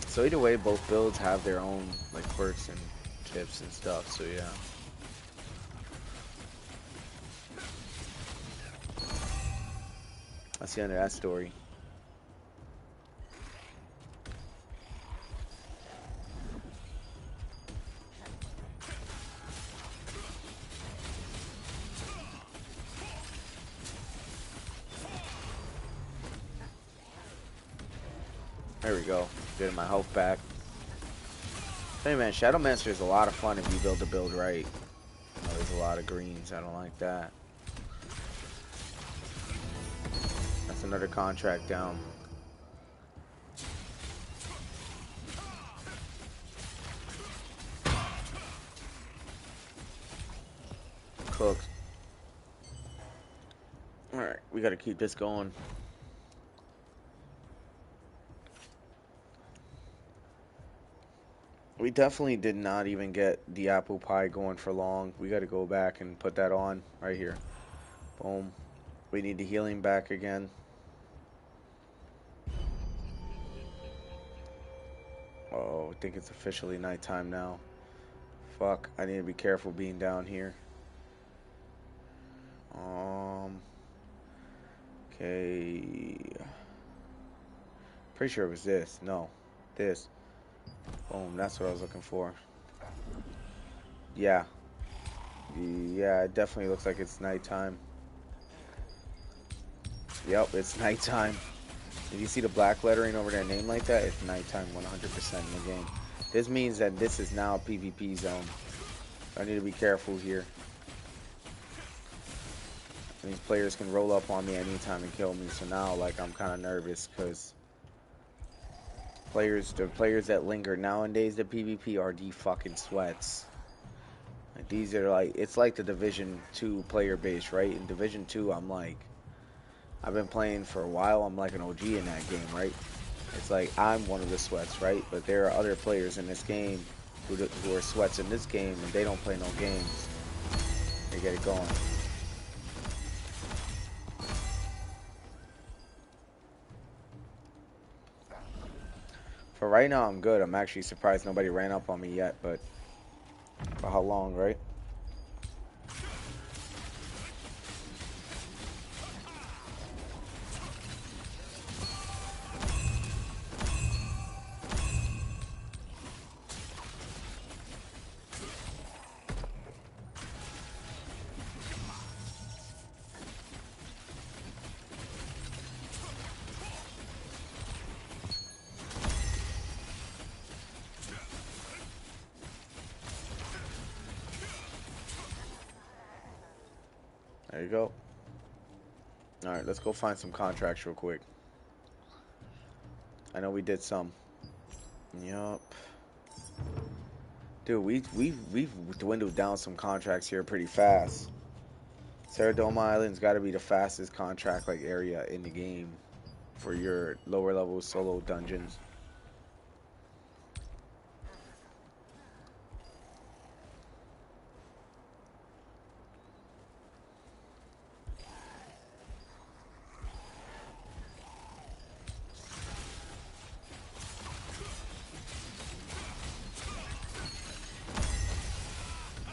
So either way, both builds have their own like quirks and tips and stuff. So yeah. That's the end of that story. There we go. Getting my health back. Hey man, Shadowmancer is a lot of fun if you build the build right. You know, there's a lot of greens. I don't like that. That's another contract down. Cooked. Alright, we gotta keep this going. We definitely did not even get the apple pie going for long. We gotta go back and put that on right here. Boom. We need the healing back again. Oh, I think it's officially nighttime now. Fuck, I need to be careful being down here. Okay. Pretty sure it was this. No, this. Boom, that's what I was looking for. Yeah. Yeah, it definitely looks like it's nighttime. Yep, it's nighttime. If you see the black lettering over their name like that, it's nighttime 100% in the game. This means that this is now a PvP zone. I need to be careful here. These players can roll up on me anytime and kill me, so now like I'm kind of nervous because the players that linger nowadays to PvP are the fucking sweats. Like, these are like, it's like the Division 2 player base, right? In Division 2, I've been playing for a while. I'm like an OG in that game, right? It's like I'm one of the sweats, right? But there are other players in this game who are sweats in this game, and they don't play no games. They get it going. For right now, I'm good. I'm actually surprised nobody ran up on me yet, but for how long, right? There you go. All right, let's go find some contracts real quick. I know we did some. Yup. Dude, we've dwindled down some contracts here pretty fast. Saradoma Island's got to be the fastest contract like area in the game for your lower level solo dungeons.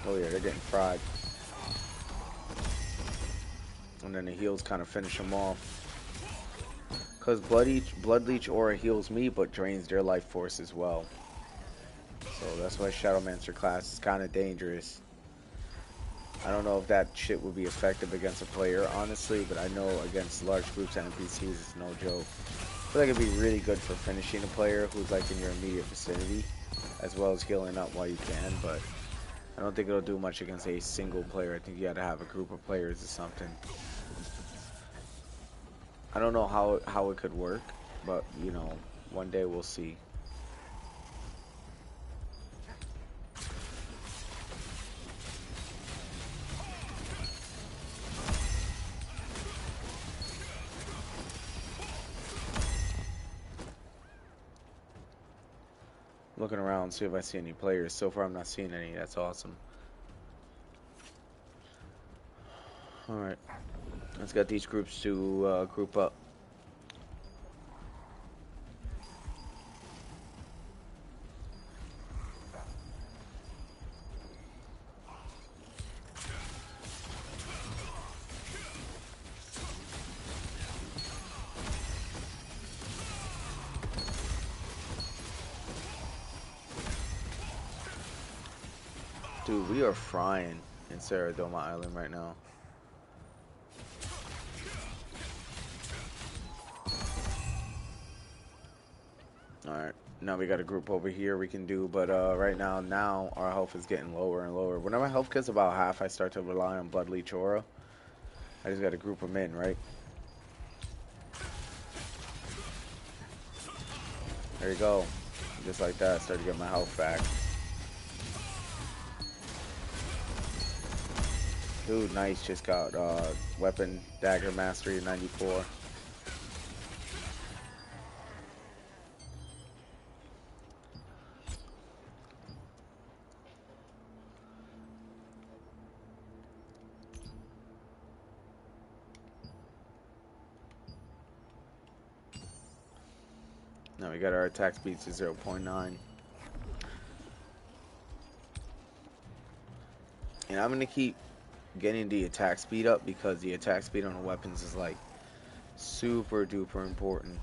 Oh yeah, they're getting fried. And then the heals kind of finish them off. Because Blood Leech aura heals me, but drains their life force as well. So that's why Shadowmancer class is kind of dangerous. I don't know if that shit would be effective against a player, honestly, but I know against large groups of NPCs, it's no joke. I feel like it'd be really good for finishing a player who's like in your immediate vicinity, as well as healing up while you can, but I don't think it'll do much against a single player. I think you gotta have a group of players or something. I don't know how it could work, but you know, one day we'll see. Looking around, see if I see any players. So far, I'm not seeing any. That's awesome. All right, let's get these groups to group up. Dude, we are frying in Saradoma Island right now. Alright, now we got a group over here we can do, but right now our health is getting lower and lower. Whenever my health gets about half, I start to rely on Blood Leech Aura. I just gotta group them in, right? There you go. Just like that, I start to get my health back. Dude, nice, just got Weapon Dagger Mastery 94. Now we got our attack speed to 0.9. And I'm gonna keep getting the attack speed up because the attack speed on the weapons is like super duper important.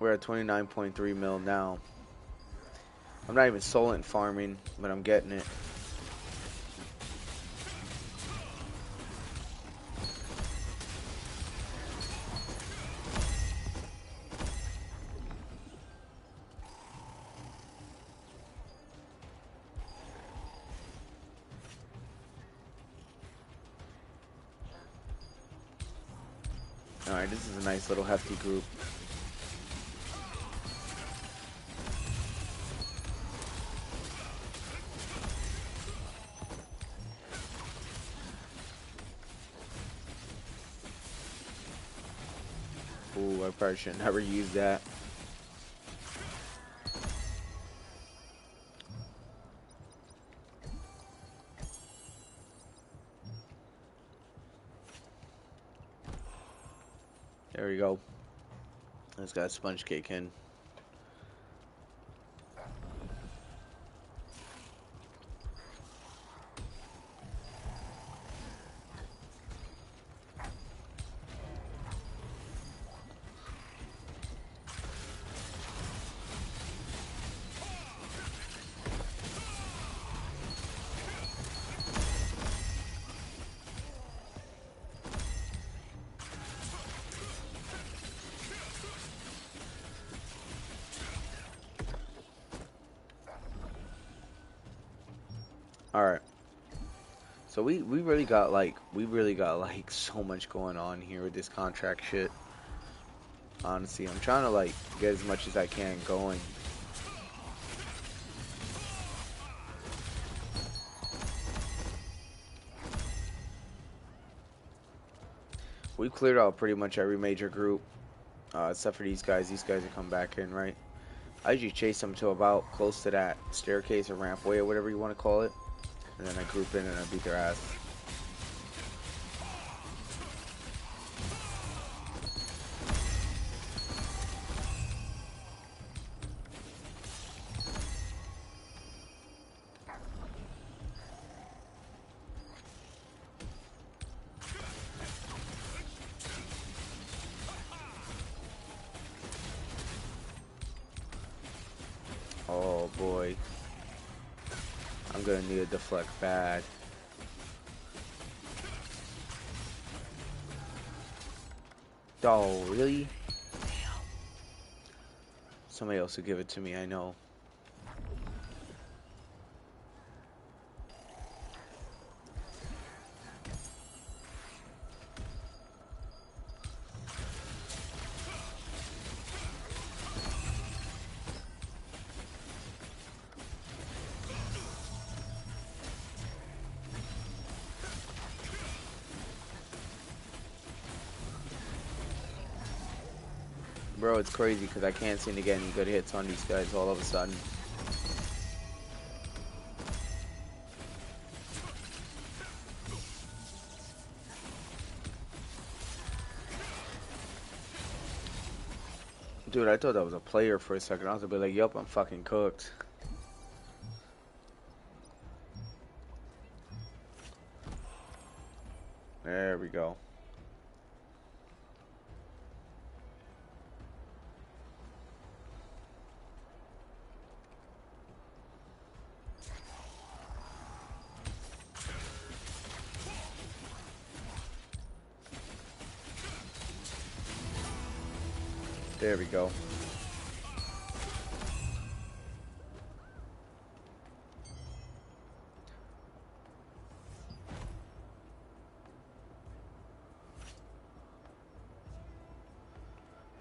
We're at 29.3 mil now. I'm not even Solent farming, but I'm getting it. Alright, this is a nice little hefty group. I probably should never use that. There we go. Let's got sponge cake in. Alright. So we really got like so much going on here with this contract shit. Honestly, I'm trying to like get as much as I can going. We cleared out pretty much every major group, except for these guys. These guys are come back in, right? I usually chase them to about close to that staircase or rampway or whatever you want to call it. And then I group in and I beat their ass. Oh boy. I'm gonna need a deflect bad. Oh, really? Damn. Somebody else will give it to me, I know. Bro, it's crazy because I can't seem to get any good hits on these guys all of a sudden. Dude, I thought that was a player for a second. I was gonna be like, yup, I'm fucking cooked. There we go. There we go.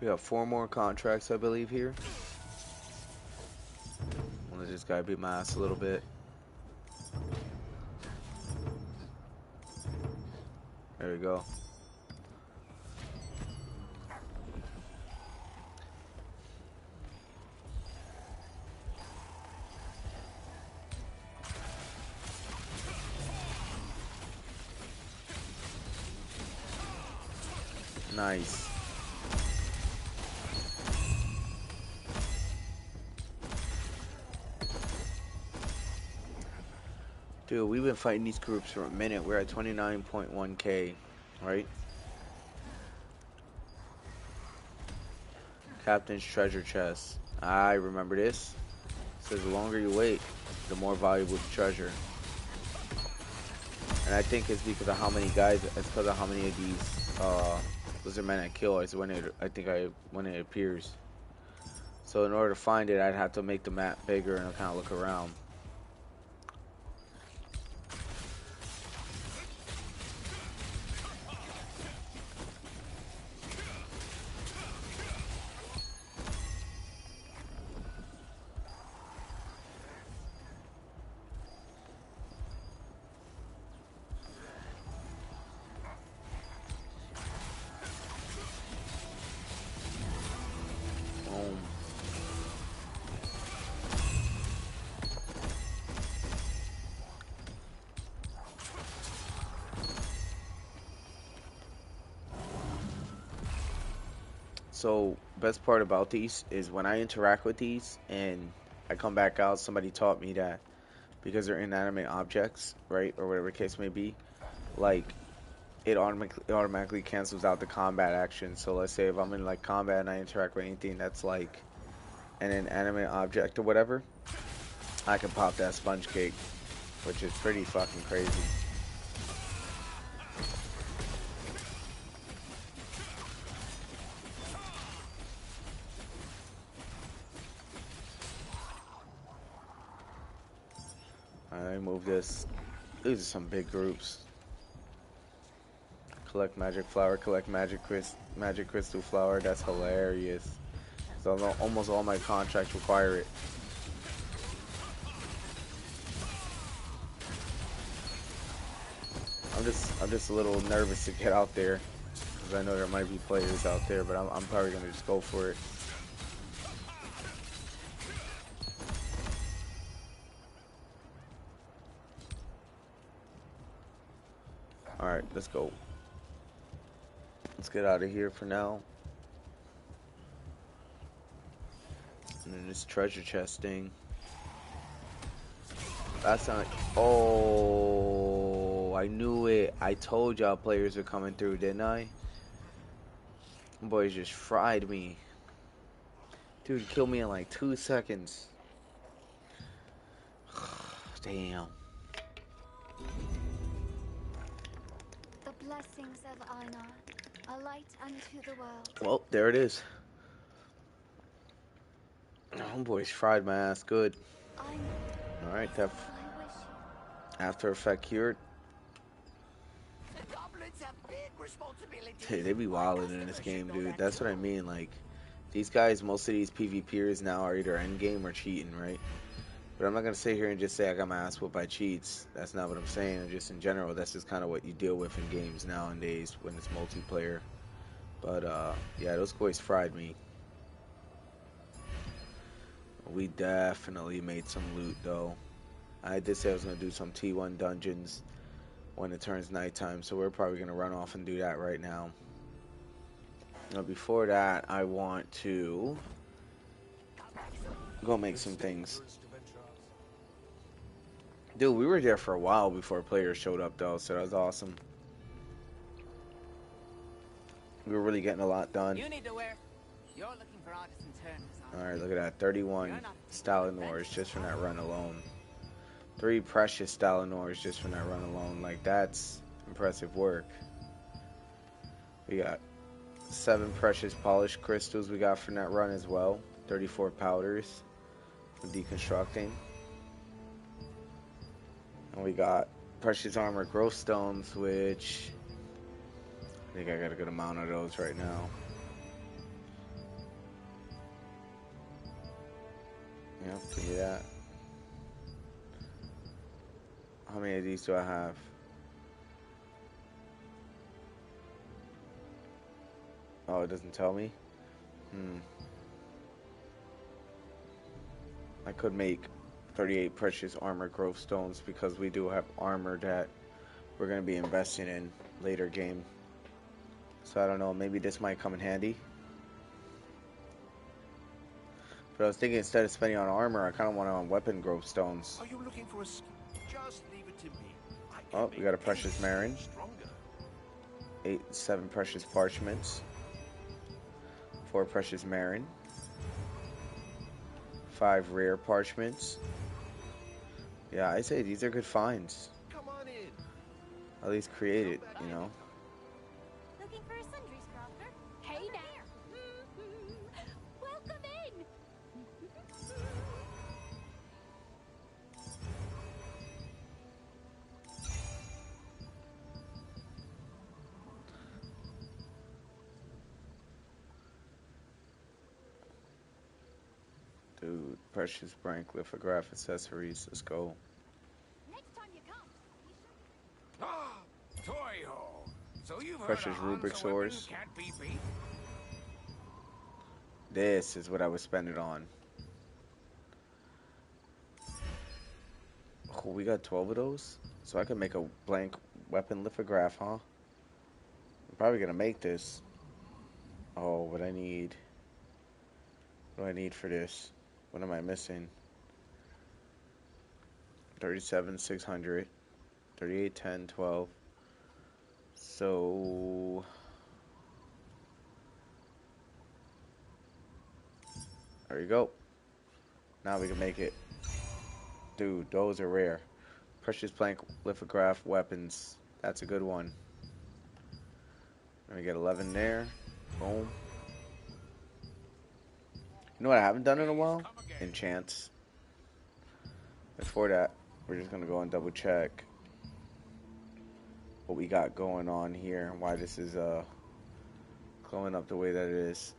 We got 4 more contracts, I believe, here. I'm gonna just gotta beat my ass a little bit. There we go. Nice. Dude, we've been fighting these groups for a minute. We're at 29.1k, right? Captain's treasure chest. I remember this. It says the longer you wait, the more valuable the treasure. And I think it's because of how many guys, it's because of how many of these lizardmen I kill. It's when when it appears. So in order to find it, I'd have to make the map bigger and kind of look around. So, best part about these is when I interact with these and I come back out, somebody taught me that because they're inanimate objects, right, or whatever the case may be, like it automatically cancels out the combat action. So let's say if I'm in like combat and I interact with anything that's like an inanimate object or whatever, I can pop that sponge cake, which is pretty fucking crazy. I move this. These are some big groups. Collect magic flower, collect magic crystal flower. That's hilarious. So almost all my contracts require it. I'm just a little nervous to get out there because I know there might be players out there, but I'm probably gonna just go for it. All right, let's go. Let's get out of here for now. And then this treasure chest thing. That's not. Oh, I knew it. I told y'all players were coming through, didn't I? Boys just fried me. Dude killed me in like 2 seconds. Damn. The blessings of Einar, a light unto the world. Well, there it is. Homeboys fried my ass good. Einar, Alright, this that is what I wish you. after effect cured. The goblins have big responsibilities. Hey, they be My wilding in this customers game, should know dude. that That's what I too. mean. Like, these guys, most of these PvPers now are either endgame or cheating, right? But I'm not gonna sit here and just say I got my ass whooped by cheats. That's not what I'm saying. Just in general, that's just kind of what you deal with in games nowadays when it's multiplayer. But yeah, those boys fried me. We definitely made some loot though. I did say I was gonna do some T1 dungeons when it turns nighttime, so we're probably gonna run off and do that right now. Now before that, I want to go make some things. Dude, we were there for a while before players showed up though, so that was awesome. We were really getting a lot done. You need to wear. You're looking for artisan turners. Alright, look at that. 31 Stalinors just from that run alone. 3 precious Stalinors just from that run alone. Like, that's impressive work. We got 7 precious polished crystals we got from that run as well. 34 powders from deconstructing. And we got precious armor growth stones, which I think I got a good amount of those right now. Yep, give me that. How many of these do I have? Oh, it doesn't tell me? I could make 38 precious armor growth stones because we do have armor that we're going to be investing in later game. So I don't know, maybe this might come in handy. But I was thinking instead of spending on armor, I kind of want it on weapon growth stones. Are you looking for a? Just leave it to me. Oh, we got a precious Marin. Stronger. 7 precious parchments. 4 precious Marin. 5 rare parchments. Yeah, I say these are good finds. Come on in. At least created, you know. Looking for a sundries crafter? Hey there! Welcome in! Dude, precious brank lithograph accessories. Let's go. Next time you come, Ah, Toyo. So you've Precious heard a rubric Hansa weapon swords. can't be beat? This is what I would spend it on. Oh, we got 12 of those? So I can make a blank weapon lithograph, huh? I'm probably gonna make this. Oh, what I need. What do I need for this? What am I missing? 37, 600. 38, 10, 12. So there you go. Now we can make it. Dude, those are rare. Precious plank lithograph weapons. That's a good one. Let me get 11 there. Boom. You know what I haven't done in a while? Enchants. Before that, we're just gonna go and double check what we got going on here and why this is glowing up the way that it is.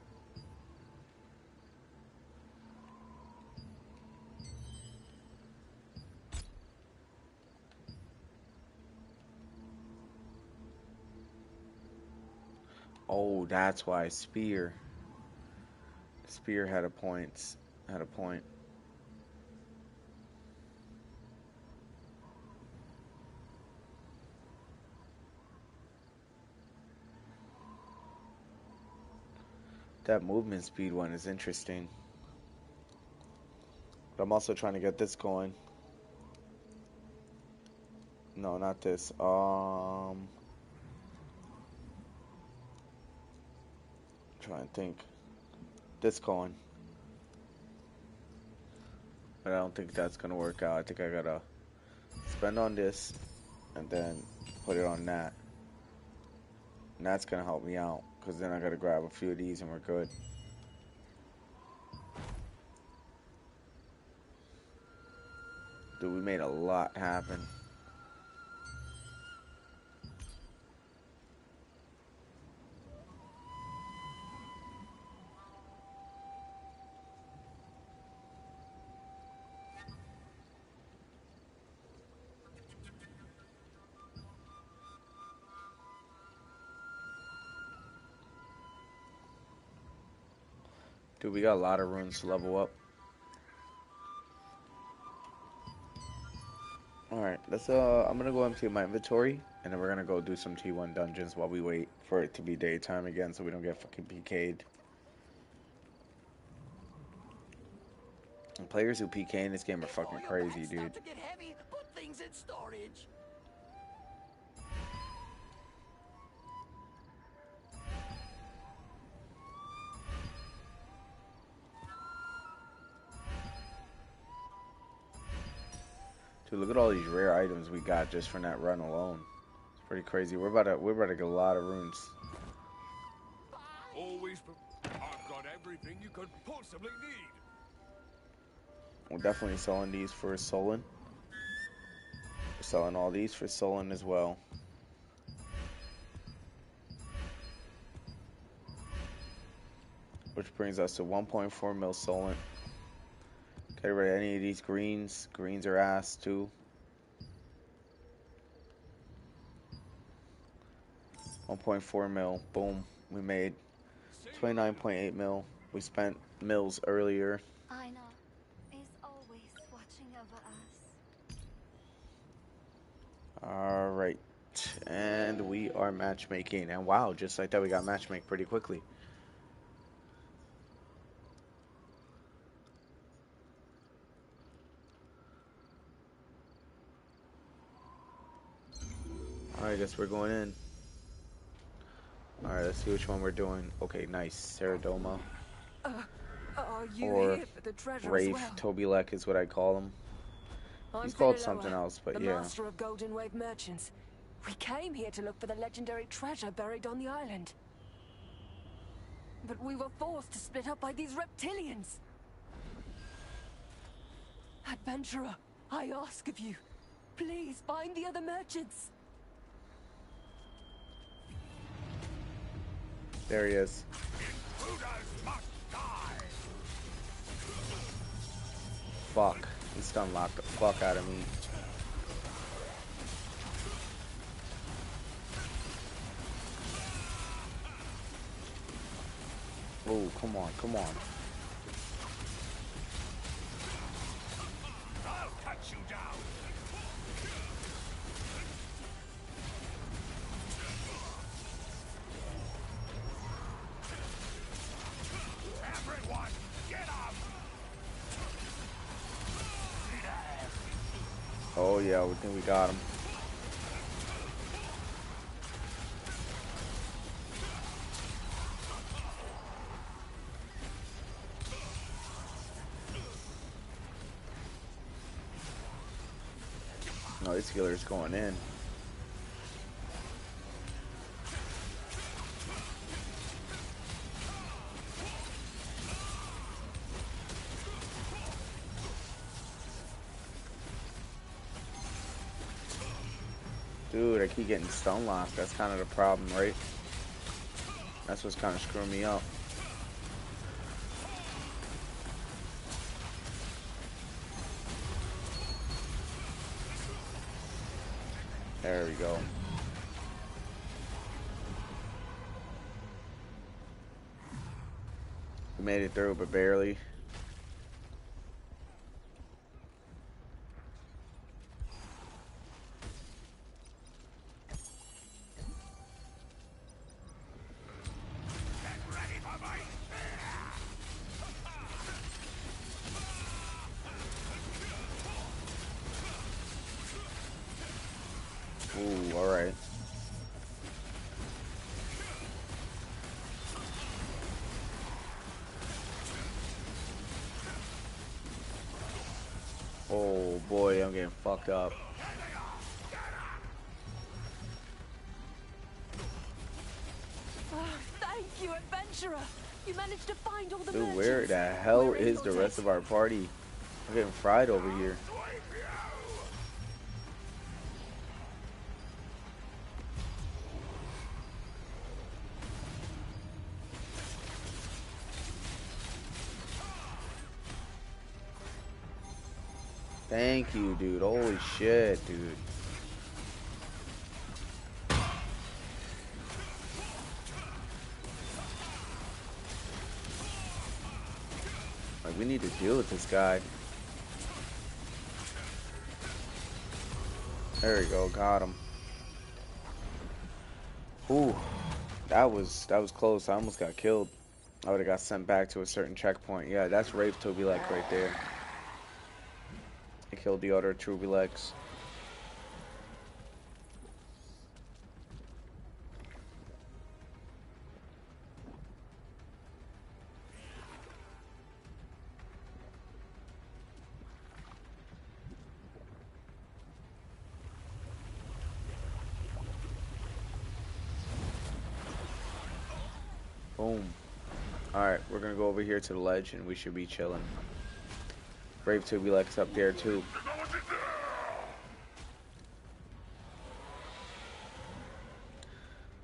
Oh, that's why spear. Spear had a point. Had a point. That movement speed one is interesting. But I'm also trying to get this going. No, not this. Trying to think. This going. But I don't think that's gonna work out. I think I gotta spend on this and then put it on that. And that's gonna help me out. Because then I gotta grab a few of these and we're good. Dude, we made a lot happen. Dude, we got a lot of runes to level up. Alright, let's I'm gonna go empty my inventory and then we're gonna go do some T1 dungeons while we wait for it to be daytime again so we don't get fucking PK'd. And players who PK in this game are fucking crazy, dude. To get heavy, put things in storage. Dude, look at all these rare items we got just from that run alone. It's pretty crazy. We're about to get a lot of runes. Always, I've got everything you could possibly need. We're definitely selling these for Solon. We're selling all these for Solon as well. Which brings us to 1.4 mil Solon. Get rid of any of these greens. Greens are ass too. 1.4 mil. Boom. We made 29.8 mil. We spent mils earlier. Aina is always watching over us. Alright. And we are matchmaking. And wow, just like that, we got matchmake pretty quickly. Alright, I guess we're going in. Alright, let's see which one we're doing. Okay, nice. Ceradoma. Are you Or here for the treasure Rafe, as well? Tobilek is what I call him. I'm He's called Philoloa, something else, but the yeah. master of Golden Wave merchants. We came here to look for the legendary treasure buried on the island. But we were forced to split up by these reptilians. Adventurer, I ask of you, please find the other merchants. There he is. Intruders must die. Fuck. He stun locked the fuck out of me. Oh, come on, come on. I'll cut you down. Oh yeah, we think we got him. No, this healer's going in. Dude, I keep getting stun locked. That's kind of the problem, right? That's what's kind of screwing me up. There we go. We made it through, but barely. Ooh, alright. Oh boy, I'm getting fucked up. Oh, thank you, adventurer. You managed to find all the Dude, merchants. where the hell We're in is or the dead? rest of our party? I'm getting fried over here. Thank you, dude. Holy shit, dude. Like, we need to deal with this guy. There we go, got him. Ooh, that was close. I almost got killed. I would have got sent back to a certain checkpoint. Yeah, that's Rafe Tobilek right there. I killed the other Trubilex. Boom. Alright, we're gonna go over here to the ledge and we should be chilling. Brave Tubulex up there too.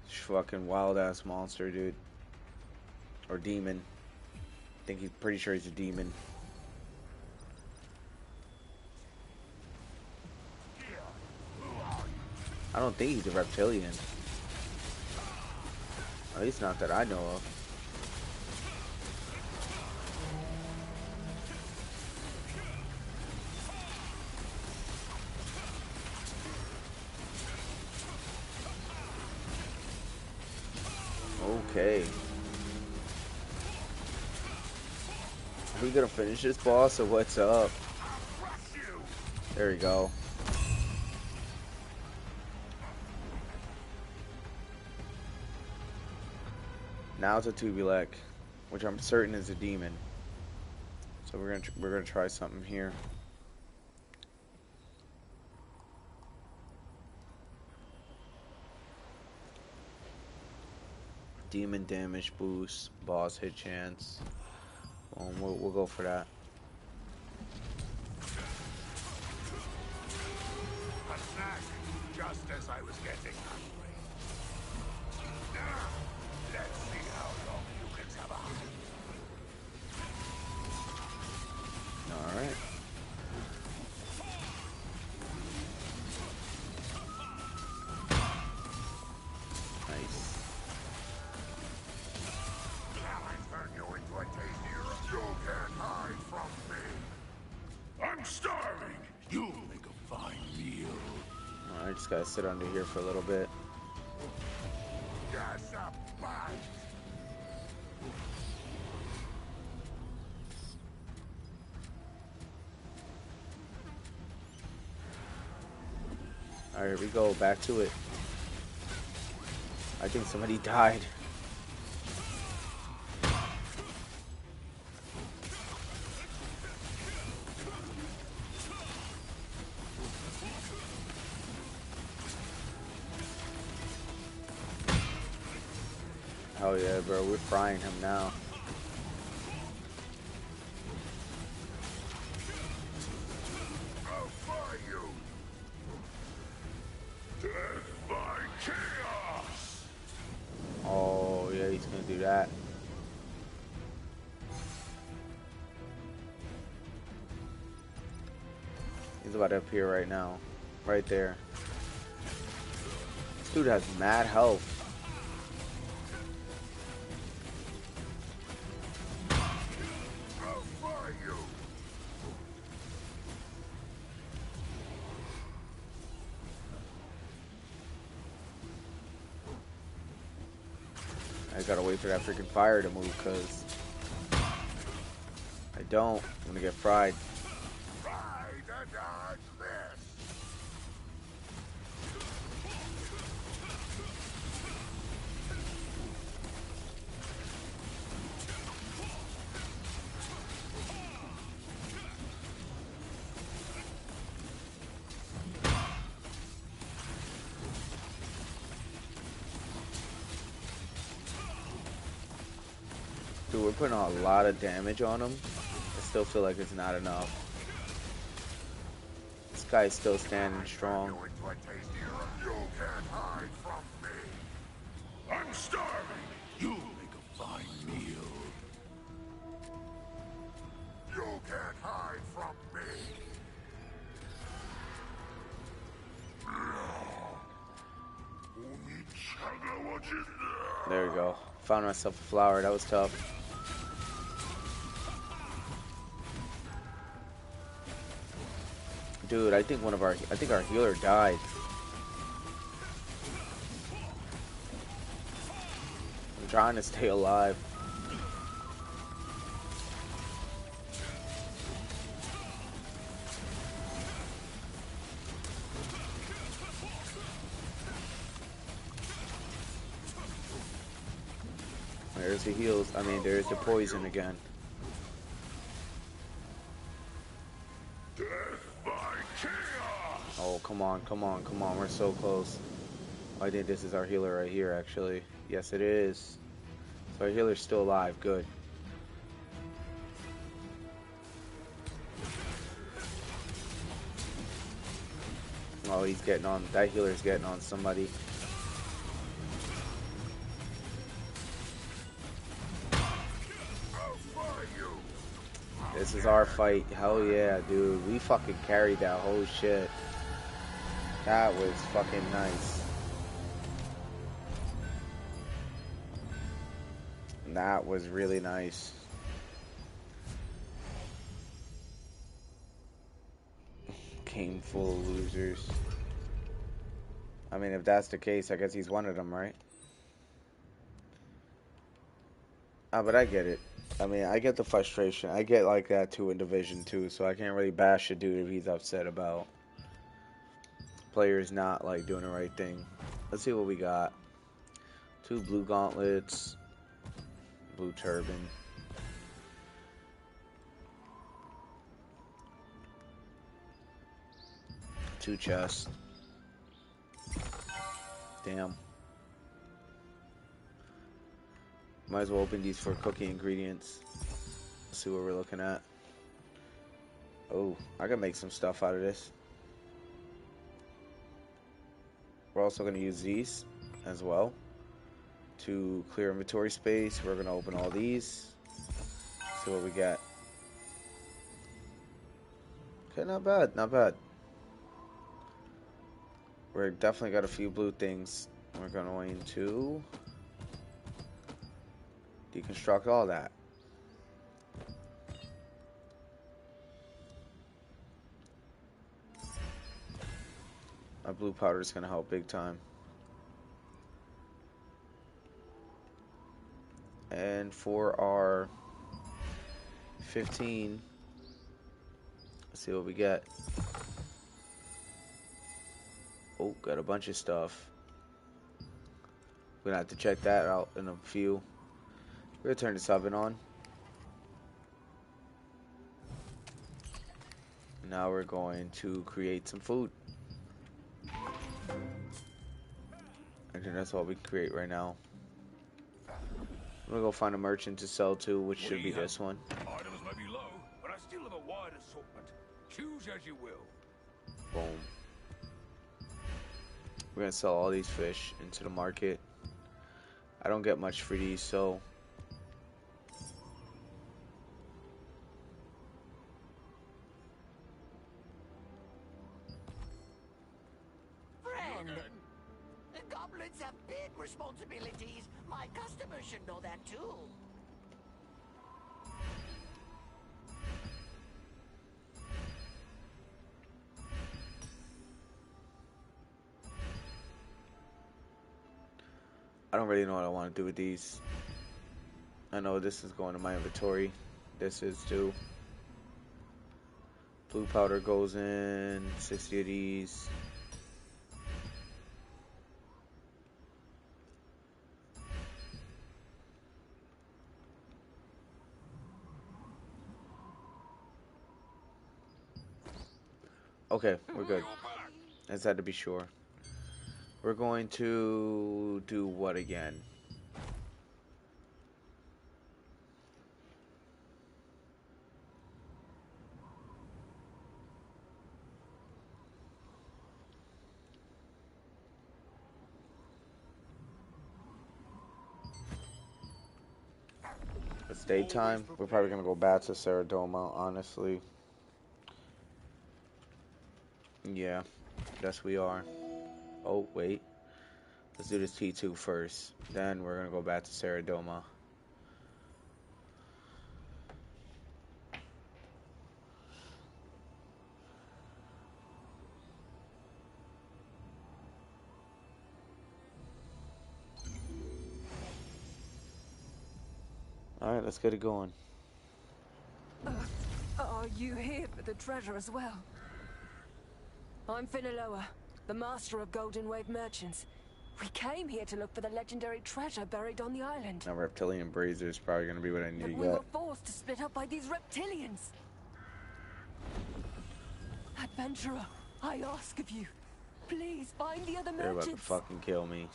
Fucking wild ass monster, dude. Or demon. I think he's pretty sure he's a demon. I don't think he's a reptilian. At least not that I know of. Okay. Are we gonna finish this boss or what's up? There we go. Now it's a Tubulek, which I'm certain is a demon. So we're gonna try something here. Demon damage boost, boss hit chance. We'll go for that. A snack, just as I was getting hungry. Now, let's see how long you can survive. All right. Nice. Now I turn you into a tasty. You can't hide from me. I'm starving. You'll make a fine meal. All right, just gotta sit under here for a little bit. Just a bite. Alright, here we go. Back to it. I think somebody died. Hell yeah, bro. We're frying him now. I'll fry you. Death by chaos. Oh, yeah, he's gonna do that. He's about to appear right now. Right there. This dude has mad health. I'll fry you. I gotta wait for that freaking fire to move, because I don't. I'm gonna get fried. Try to dodge this. Dude, we're putting a lot of damage on him. I still feel like it's not enough. This guy's still standing strong. You into a tastier. You can't hide from me. I'm starving. You'll make a fine meal. You can't hide from me. There we go. Found myself a flower. That was tough. Dude, I think our healer died. I'm trying to stay alive. There's the heals. I mean, there's the poison again. Death by chaos. Oh, come on, come on, come on. We're so close. I think this is our healer right here, actually. Yes, it is. So our healer's still alive. Good. Oh, he's getting on. That healer's getting on somebody. I'll fry you. This is our fight. Hell yeah, dude. We fucking carried that whole shit. That was fucking nice. That was really nice. Game full of losers. I mean, if that's the case, I guess he's one of them, right? Ah, but I get it. I mean, I get the frustration. I get like that too in Division 2, so I can't really bash a dude if he's upset about players not like doing the right thing. Let's see what we got. 2 blue gauntlets, blue turban. Two chests. Damn. Might as well open these for cooking ingredients. Let's see what we're looking at. Oh, I can make some stuff out of this. We're also going to use these as well to clear inventory space. We're going to open all these. See what we got. Okay, not bad, not bad. We're definitely got a few blue things. We're going to deconstruct all that. My blue powder is going to help big time. And for our 15, let's see what we get. Oh, got a bunch of stuff. We're gonna have to check that out in a few. We're gonna turn this oven on. Now we're going to create some food. I think that's all we can create right now. I'm gonna go find a merchant to sell to, which should be this one. Items may be low, but I still have a wide assortment. Choose as you will. Boom. We're gonna sell all these fish into the market. I don't get much for these, so Friend, goblins have big responsibilities. My customers should know that too. I don't really know what I want to do with these. I know this is going to my inventory. This is too. Blue powder goes in. 60 of these. Okay, we're good. I just had to be sure. We're going to do what again? It's daytime. We're probably gonna go back to Saradoma, honestly. Yeah, yes we are. Oh, wait. Let's do this T2 first. Then we're gonna go back to Saradoma. Alright, let's get it going. Are you here for the treasure as well? I'm Finaloa, the master of Golden Wave merchants. We came here to look for the legendary treasure buried on the island. Now, Reptilian Brazier is probably gonna be what I need But to we get. were forced to split up by these reptilians. Adventurer, I ask of you, please find the other They're about to merchants. fucking kill me.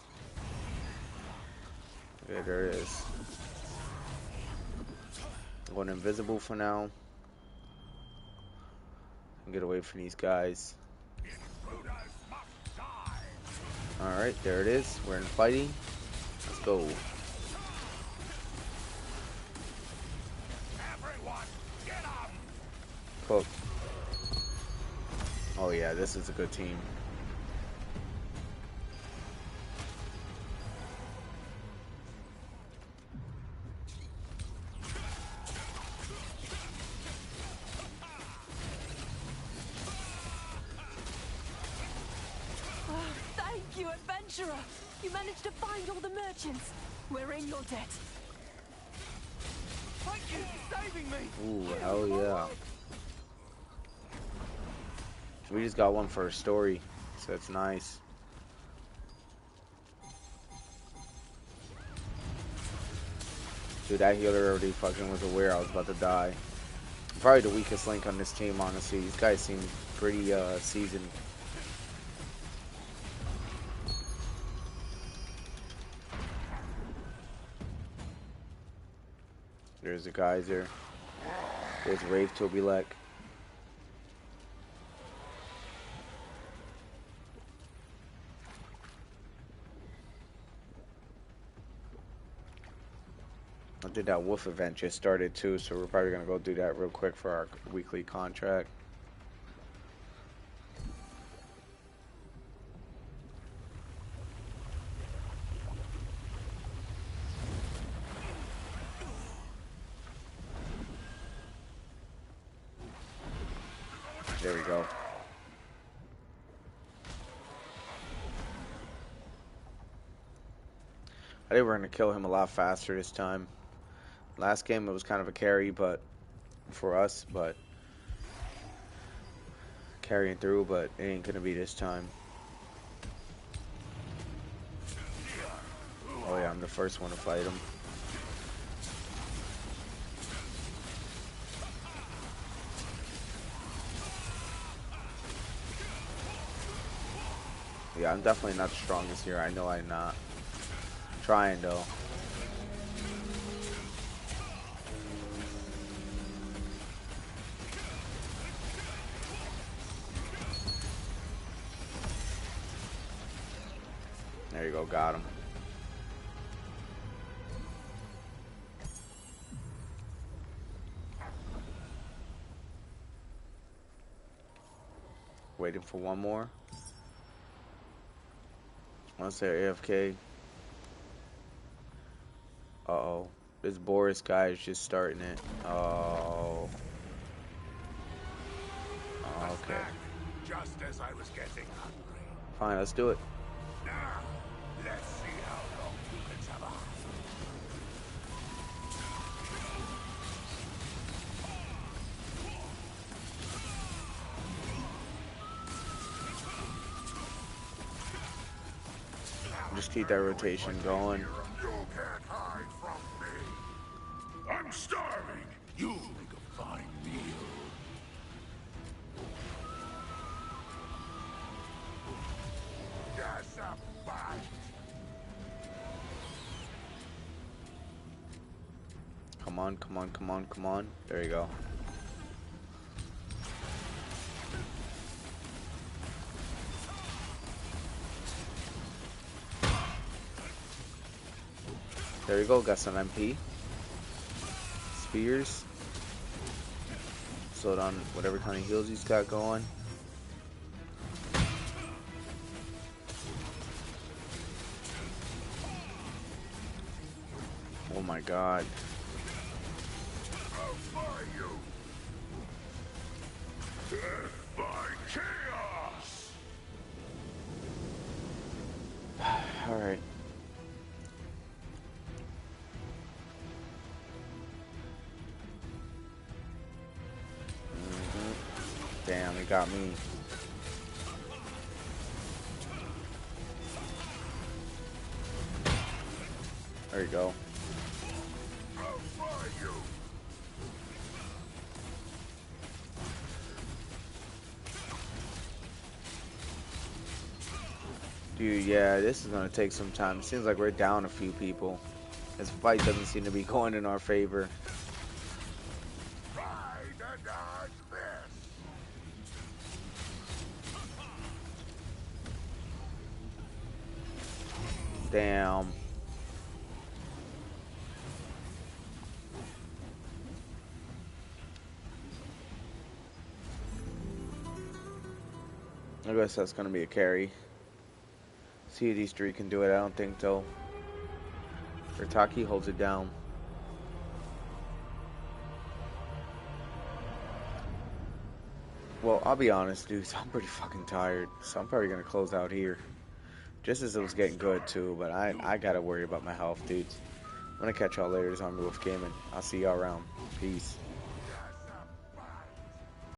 Okay, there it is. I'm going invisible for now. And get away from these guys. Alright, there it is. We're in fighting. Let's go. Cook. Oh yeah, this is a good team. Thank you, adventurer. You managed to find all the merchants. We're in your debt. Thank you for saving me. Ooh, hell yeah. We just got one for a story, so that's nice. Dude, that healer already fucking was aware I was about to die. Probably the weakest link on this team, honestly. These guys seem pretty seasoned. There's a geyser. There's Rave Tobilek. I think that wolf event just started too, so we're probably gonna go do that real quick for our weekly contract. There we go. I think we're gonna kill him a lot faster this time. Last game it was kind of a carry, but for us, but carrying through, but it ain't gonna be this time. I'm the first one to fight him. Yeah, I'm definitely not the strongest here. I know I'm not. I'm trying though. There you go, got him. Waiting for one more. Once they're AFK. Uh-oh. This Boris guy is just starting it. Oh. Okay. Just as I was getting hungry. Fine, let's do it. Now, let's see how long you can survive. Just keep that rotation going. You can't hide from me. I'm starving. You'll make a fine meal. Just a bite. Come on, come on, come on, come on. There you go. There you go, got some MP. Spears. Slow down whatever kind of heals he's got going. Oh my god. I'll fry you. Death by chaos. Alright. Damn, it got me. There you go. I'll fry you. Dude, yeah, this is gonna take some time. It seems like we're down a few people. This fight doesn't seem to be going in our favor. Try to dodge this. Damn. I guess that's gonna be a carry. See if these three can do it. I don't think so. Ritaki holds it down. Well, I'll be honest, dudes. I'm pretty fucking tired, so I'm probably gonna close out here. Just as it was getting good too, but I gotta worry about my health, dudes. I'm gonna catch y'all later. This is Army Wolf Gaming. I'll see y'all around. Peace.